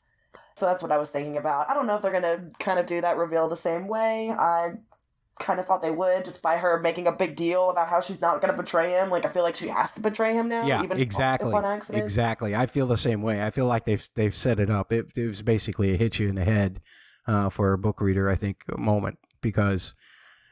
So that's what I was thinking about. I don't know if they're gonna kind of do that reveal the same way. I kind of thought they would, just by her making a big deal about how she's not going to betray him. Like, I feel like she has to betray him now. Yeah, even exactly. if on accident. Exactly. I feel the same way. I feel like they've set it up. It was basically a hit you in the head for a book reader, I think, moment, because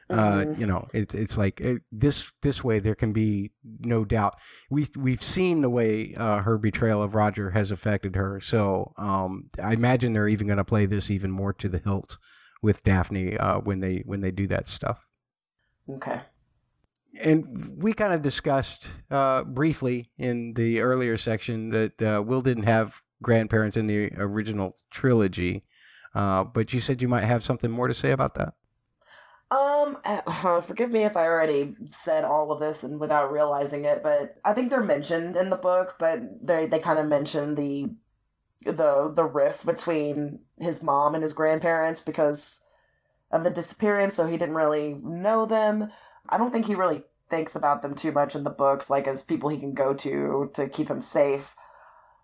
it's like this way there can be no doubt. We've seen the way her betrayal of Roger has affected her. So I imagine they're even going to play this even more to the hilt with Daphne when they do that stuff. Okay. And we kind of discussed briefly in the earlier section that Will didn't have grandparents in the original trilogy, but you said you might have something more to say about that. Forgive me if I already said all of this and without realizing it, but I think they're mentioned in the book, but they kind of mention the rift between his mom and his grandparents because of the disappearance, so he didn't really know them. I don't think he really thinks about them too much in the books, like as people he can go to keep him safe.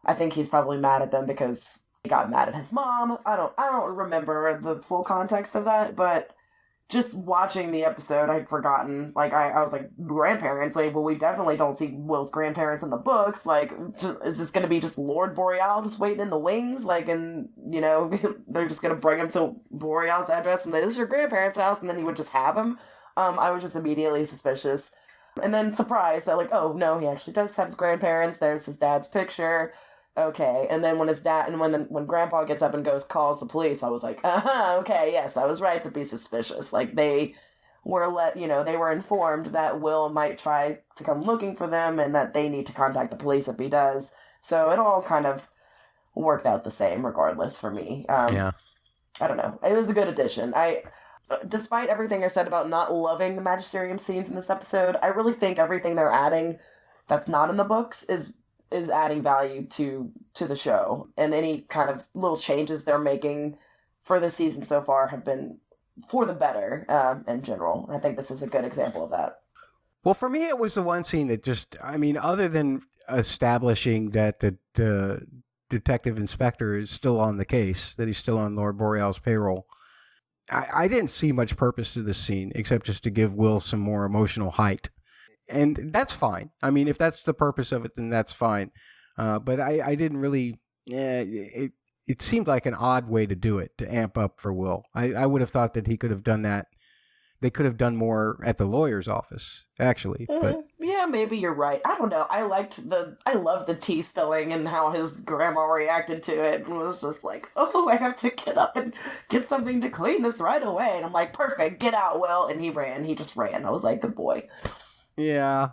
I think he's probably mad at them because he got mad at his mom. I don't remember the full context of that, but just watching the episode, I'd forgotten. Like, I was like, grandparents? Like, well, we definitely don't see Will's grandparents in the books. Like, is this going to be just Lord Boreal just waiting in the wings? Like, and, they're just going to bring him to Boreal's address and this is your grandparents' house, and then he would just have him. I was just immediately suspicious. And then surprised that, like, oh, no, he actually does have his grandparents. There's his dad's picture. Okay, and then when his dad, and when Grandpa gets up and calls the police, I was like, okay, yes, I was right to be suspicious. Like, they were they were informed that Will might try to come looking for them and that they need to contact the police if he does. So it all kind of worked out the same regardless for me. Yeah. I don't know. It was a good addition. Despite everything I said about not loving the Magisterium scenes in this episode, I really think everything they're adding that's not in the books is adding value to the show, and any kind of little changes they're making for the season so far have been for the better in general. I think this is a good example of that. Well, for me, it was the one scene that just, other than establishing that the detective inspector is still on the case, that he's still on Lord Boreal's payroll, I didn't see much purpose to this scene except just to give Will some more emotional height. And that's fine. If that's the purpose of it, then that's fine. But I didn't really... It seemed like an odd way to do it, to amp up for Will. I would have thought that he could have done that. They could have done more at the lawyer's office, actually. But yeah, maybe you're right. I don't know. I loved the tea spilling and how his grandma reacted to it, and was just like, oh, I have to get up and get something to clean this right away. And I'm like, perfect, get out, Will. And he ran. He just ran. I was like, good boy. Yeah.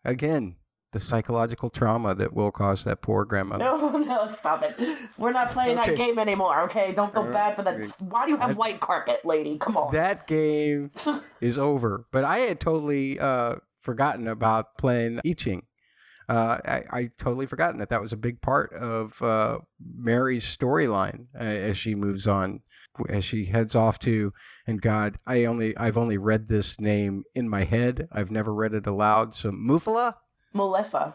Again, the psychological trauma that will cause that poor grandmother. No, stop it. We're not playing that game anymore, okay? Don't feel bad for that. Why do you have white carpet, lady? Come on. That game is over. But I had totally forgotten about playing I Ching. I totally forgotten that was a big part of Mary's storyline as she moves on, as she heads off to, and God, I've only read this name in my head. I've never read it aloud. So Mulefa. Okay,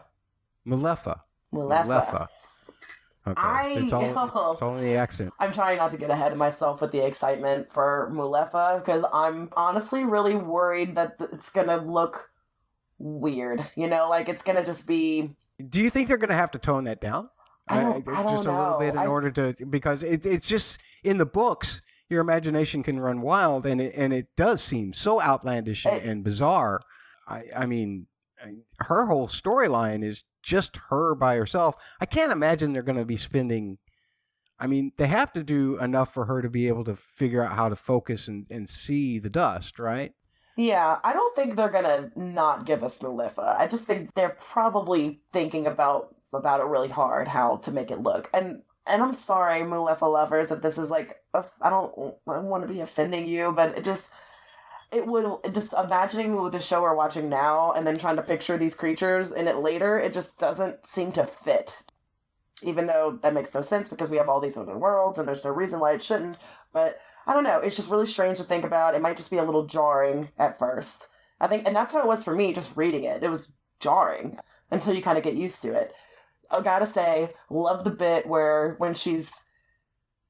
it's all in the accent. I'm trying not to get ahead of myself with the excitement for Mulefa because I'm honestly really worried that it's gonna look weird. Like it's gonna just be. Do you think they're gonna have to tone that down? I don't just know. A little bit in order to, because it's just in the books. Your imagination can run wild, and it does seem so outlandish and bizarre. Her whole storyline is just her by herself. I can't imagine they're going to be spending. They have to do enough for her to be able to figure out how to focus and see the dust, right? Yeah, I don't think they're going to not give us Mulefa. I just think they're probably thinking about it really hard, how to make it look. And I'm sorry, Mulefa lovers, if this is like, I don't want to be offending you, but imagining the show we're watching now and then trying to picture these creatures in it later, it just doesn't seem to fit. even though that makes no sense because we have all these other worlds and there's no reason why it shouldn't. But I don't know. It's just really strange to think about. It might just be a little jarring at first. I think, and that's how it was for me just reading it. It was jarring until you kind of get used to it. I gotta say, love the bit where when she's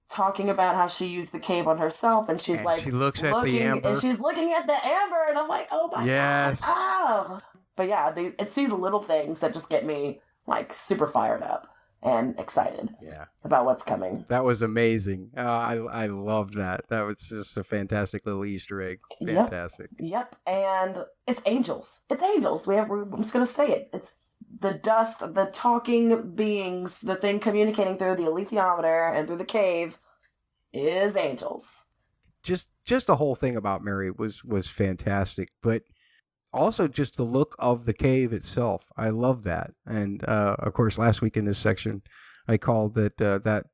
talking about how she used the cave on herself and she's like, she looks at the amber. And she's looking at the amber and I'm like, oh my God. Oh. But yeah, it's these little things that just get me like super fired up and excited about what's coming. That was amazing. I loved that. That was just a fantastic little Easter egg. Fantastic. Yep. And it's angels. It's angels. I'm just going to say it. It's the dust, the talking beings, the thing communicating through the alethiometer and through the cave is angels. Just the whole thing about Mary was fantastic, but also just the look of the cave itself. I love that. And of course, last week in this section, I called that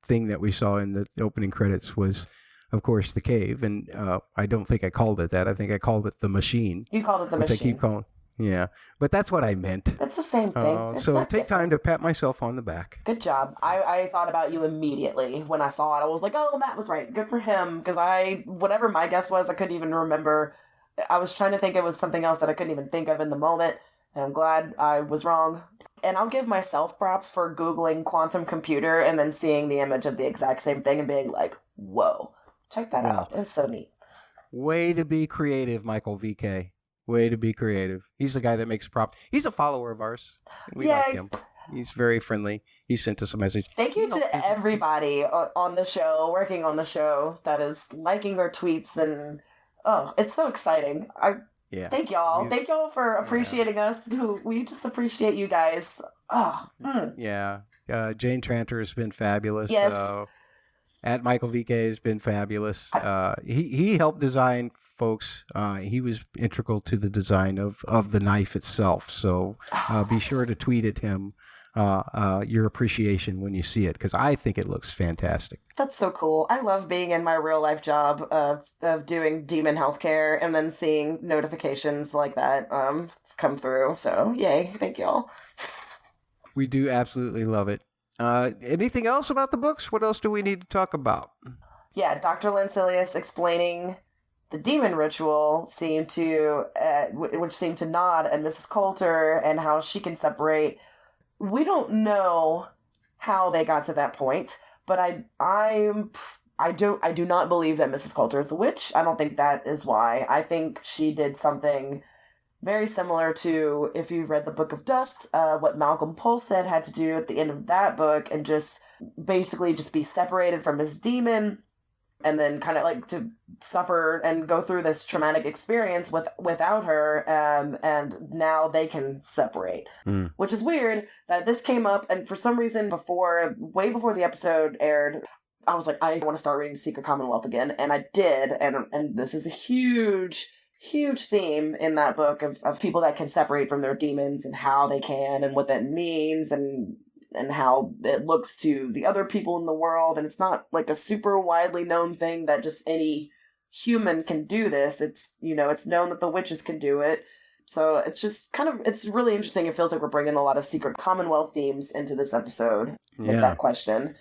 thing that we saw in the opening credits was, of course, the cave. And I don't think I called it that. I think I called it the machine. You called it the machine. I keep calling. Yeah, but that's what I meant. It's the same thing. So take time to pat myself on the back. Good job. I thought about you immediately when I saw it. I was like, oh, Matt was right. Good for him. Because whatever my guess was, I couldn't even remember. I was trying to think it was something else that I couldn't even think of in the moment. And I'm glad I was wrong. And I'll give myself props for Googling quantum computer and then seeing the image of the exact same thing and being like, whoa, check that out. It's so neat. Way to be creative, Michael VK. Way to be creative. He's the guy that makes props. He's a follower of ours. We like him. He's very friendly. He sent us a message. Thank you to everybody on the show, working on the show, that is liking our tweets. And, it's so exciting. Thank y'all. Thank y'all for appreciating us. We just appreciate you guys. Yeah. Jane Tranter has been fabulous. Yes. At Michael VK has been fabulous. He helped design, folks. He was integral to the design of the knife itself. So be sure to tweet at him your appreciation when you see it, because I think it looks fantastic. That's so cool. I love being in my real life job of doing demon healthcare and then seeing notifications like that come through. So yay, thank y'all. We do absolutely love it. Anything else about the books? What else do we need to talk about? Yeah, Dr. Lancilius explaining the demon ritual which seemed to nod at Mrs. Coulter and how she can separate. We don't know how they got to that point, but I do not believe that Mrs. Coulter is a witch. I don't think that is why. I think she did something very similar to, if you've read the Book of Dust, what Malcolm Polstead had to do at the end of that book, and just basically just be separated from his demon, and then kind of like to suffer and go through this traumatic experience without her, and now they can separate. Which is weird that this came up, and for some reason way before the episode aired, I was like, I want to start reading Secret Commonwealth again, and I did, and this is a huge theme in that book of people that can separate from their demons and how they can and what that means and how it looks to the other people in the world. And it's not like a super widely known thing that just any human can do this. It's, it's known that the witches can do it. So it's just it's really interesting. It feels like we're bringing a lot of Secret Commonwealth themes into this episode with that question.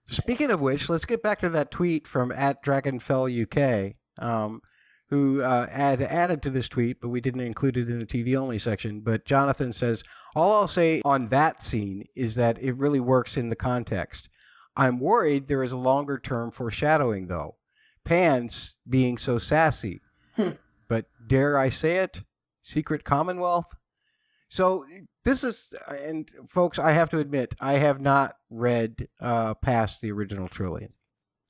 Speaking of which, let's get back to that tweet from @DragonfellUK. Who had added to this tweet, but we didn't include it in the TV only section. But Jonathan says, all I'll say on that scene is that it really works in the context. I'm worried there is a longer term foreshadowing, though. Pan's being so sassy. But dare I say it? Secret Commonwealth? So this is, and folks, I have to admit, I have not read past the original trilogy.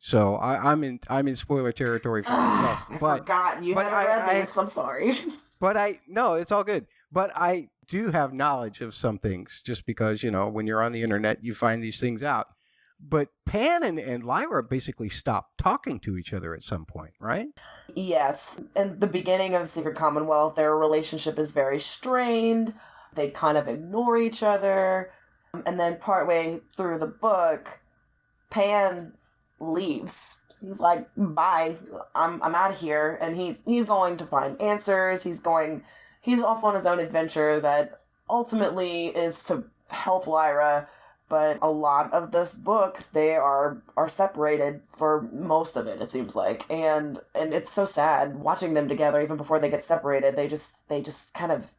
So I'm in spoiler territory for myself. I forgot you haven't read this. I'm sorry. But no, it's all good. But I do have knowledge of some things, just because when you're on the internet, you find these things out. But Pan and Lyra basically stopped talking to each other at some point, right? Yes. In the beginning of Secret Commonwealth, their relationship is very strained. They kind of ignore each other, and then partway through the book, Pan leaves. He's like, bye, I'm out of here, and he's going to find answers. He's off on his own adventure that ultimately is to help Lyra but a lot of this book, they are separated for most of it seems like, and it's so sad watching them together. Even before they get separated, they just kind of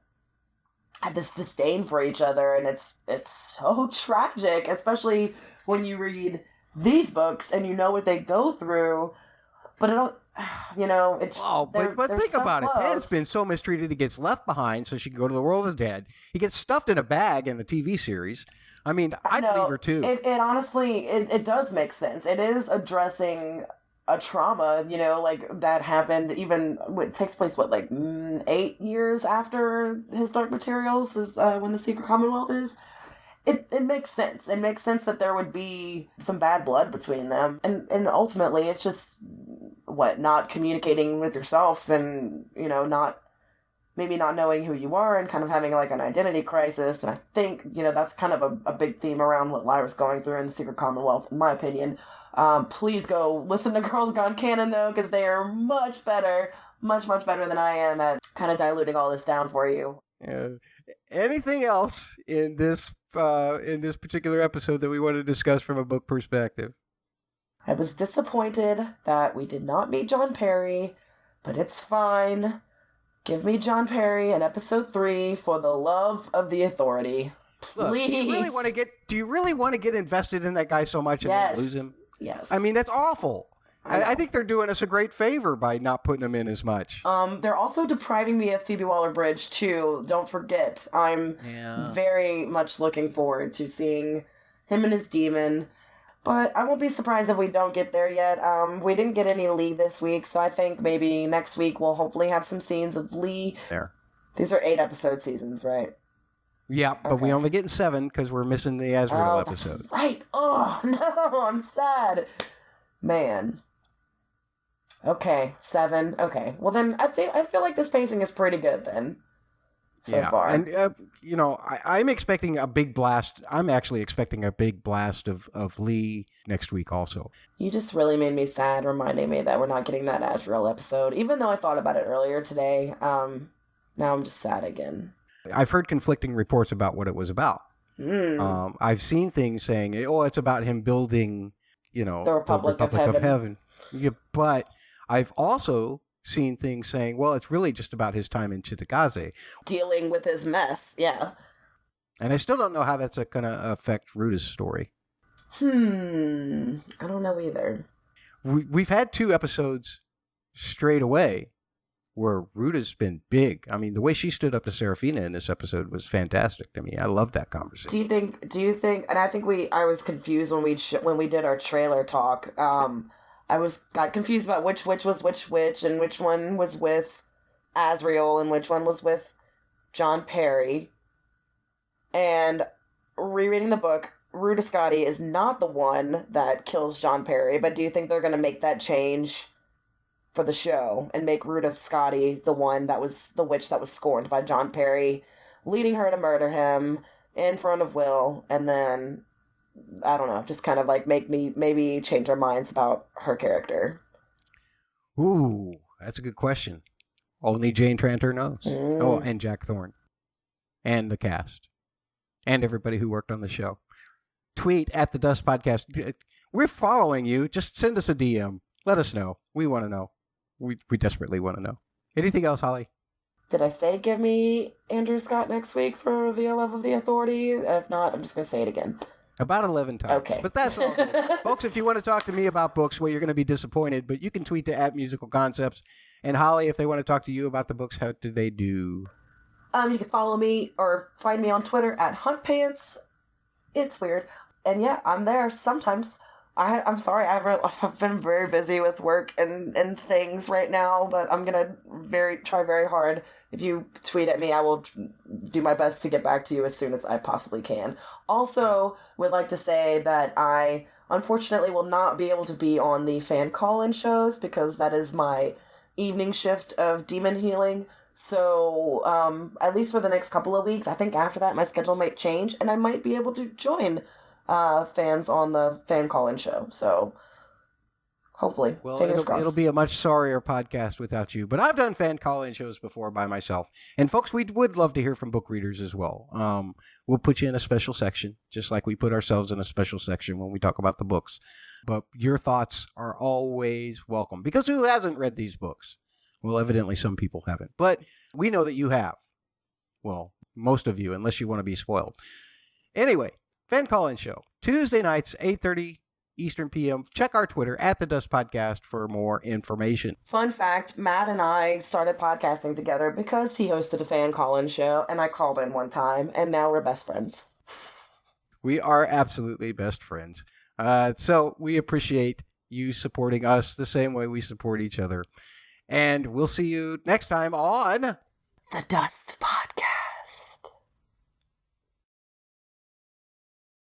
have this disdain for each other, and it's so tragic, especially when you read these books and you know what they go through, but it don't, it's... Oh, but think so about close. it. Ben's been so mistreated he gets left behind so she can go to the world of the dead. He gets stuffed in a bag in the TV series. I mean, I'd leave her too. It honestly, it does make sense. It is addressing a trauma, like that happened even, it takes place, 8 years after his Dark Materials is when the Secret Commonwealth is. It makes sense. It makes sense that there would be some bad blood between them. And ultimately, it's just, not communicating with yourself and, maybe not knowing who you are and kind of having like an identity crisis. And I think, that's kind of a big theme around what Lyra's going through in the Secret Commonwealth, in my opinion. Please go listen to Girls Gone Canon, though, because they are much better, much better than I am at kind of diluting all this down for you. Anything else in this particular episode that we want to discuss from a book perspective? I was disappointed that we did not meet John Perry, but it's fine. Give me John Perry in episode 3 for the love of the Authority. Please. Look, do you really want to get invested in that guy so much and then lose him? Yes. I mean, that's awful. I think they're doing us a great favor by not putting him in as much. They're also depriving me of Phoebe Waller-Bridge, too. Don't forget. I'm very much looking forward to seeing him and his demon. But I won't be surprised if we don't get there yet. We didn't get any Lee this week, so I think maybe next week we'll hopefully have some scenes of Lee. There. These are 8-episode seasons, right? Yeah, but we only get 7 because we're missing the Azrael episode. That's right. Oh, no, I'm sad. Man. Okay, 7. Okay. Well, then I feel like this pacing is pretty good then. So far. And, I'm expecting a big blast. I'm actually expecting a big blast of Lee next week also. You just really made me sad, reminding me that we're not getting that Azrael episode, even though I thought about it earlier today. Now I'm just sad again. I've heard conflicting reports about what it was about. I've seen things saying, it's about him building, the Republic of Heaven. Yeah, but I've also seen things saying, it's really just about his time in Chitagaze. Dealing with his mess, yeah. And I still don't know how that's going to affect Ruta's story. I don't know either. We've had 2 episodes straight away where Ruta's been big. I mean, the way she stood up to Serafina in this episode was fantastic. I mean, I love that conversation. Do you think, and I think I was confused when we did our trailer talk, I got confused about which witch was which, and which one was with Azrael, and which one was with John Perry. And rereading the book, Ruta Scotti is not the one that kills John Perry, but do you think they're going to make that change for the show and make Ruta Scotti the one that was the witch that was scorned by John Perry, leading her to murder him in front of Will, and then, I don't know, just kind of like make me maybe change our minds about her character? Ooh, that's a good question. Only Jane Tranter knows. Oh, and Jack Thorne. And the cast. And everybody who worked on the show. Tweet at the Dust Podcast. We're following you. Just send us a DM. Let us know. We want to know. We desperately want to know. Anything else, Holly? Did I say give me Andrew Scott next week for the love of the Authority? If not, I'm just going to say it again. About 11 times. Okay. But that's all good. Folks, if you want to talk to me about books, you're going to be disappointed, but you can tweet to @musicalconcepts. And Holly, if they want to talk to you about the books, how do they do? You can follow me or find me on Twitter @HuntPants. It's weird. And yeah, I'm there sometimes. I'm sorry, I've been very busy with work and things right now, but I'm gonna try very hard. If you tweet at me, I will do my best to get back to you as soon as I possibly can. Also, would like to say that I unfortunately will not be able to be on the fan call-in shows because that is my evening shift of demon healing. So, at least for the next couple of weeks, I think after that my schedule might change and I might be able to join fans on the fan call-in show. So Hopefully. Well, Fingers crossed. it'll be a much sorrier podcast without you. But I've done fan call-in shows before by myself. And folks, we would love to hear from book readers as well. We'll put you in a special section, just like we put ourselves in a special section when we talk about the books. But your thoughts are always welcome. Because who hasn't read these books? Well, evidently some people haven't. But we know that you have. Well, most of you, unless you want to be spoiled. Anyway, fan call-in show. Tuesday nights, 8:30 Eastern PM. Check our Twitter at The Dust Podcast for more information. Fun fact, Matt and I started podcasting together because he hosted a fan call-in show, and I called in one time, and now we're best friends. We are absolutely best friends. So we appreciate you supporting us the same way we support each other. And we'll see you next time on The Dust Podcast.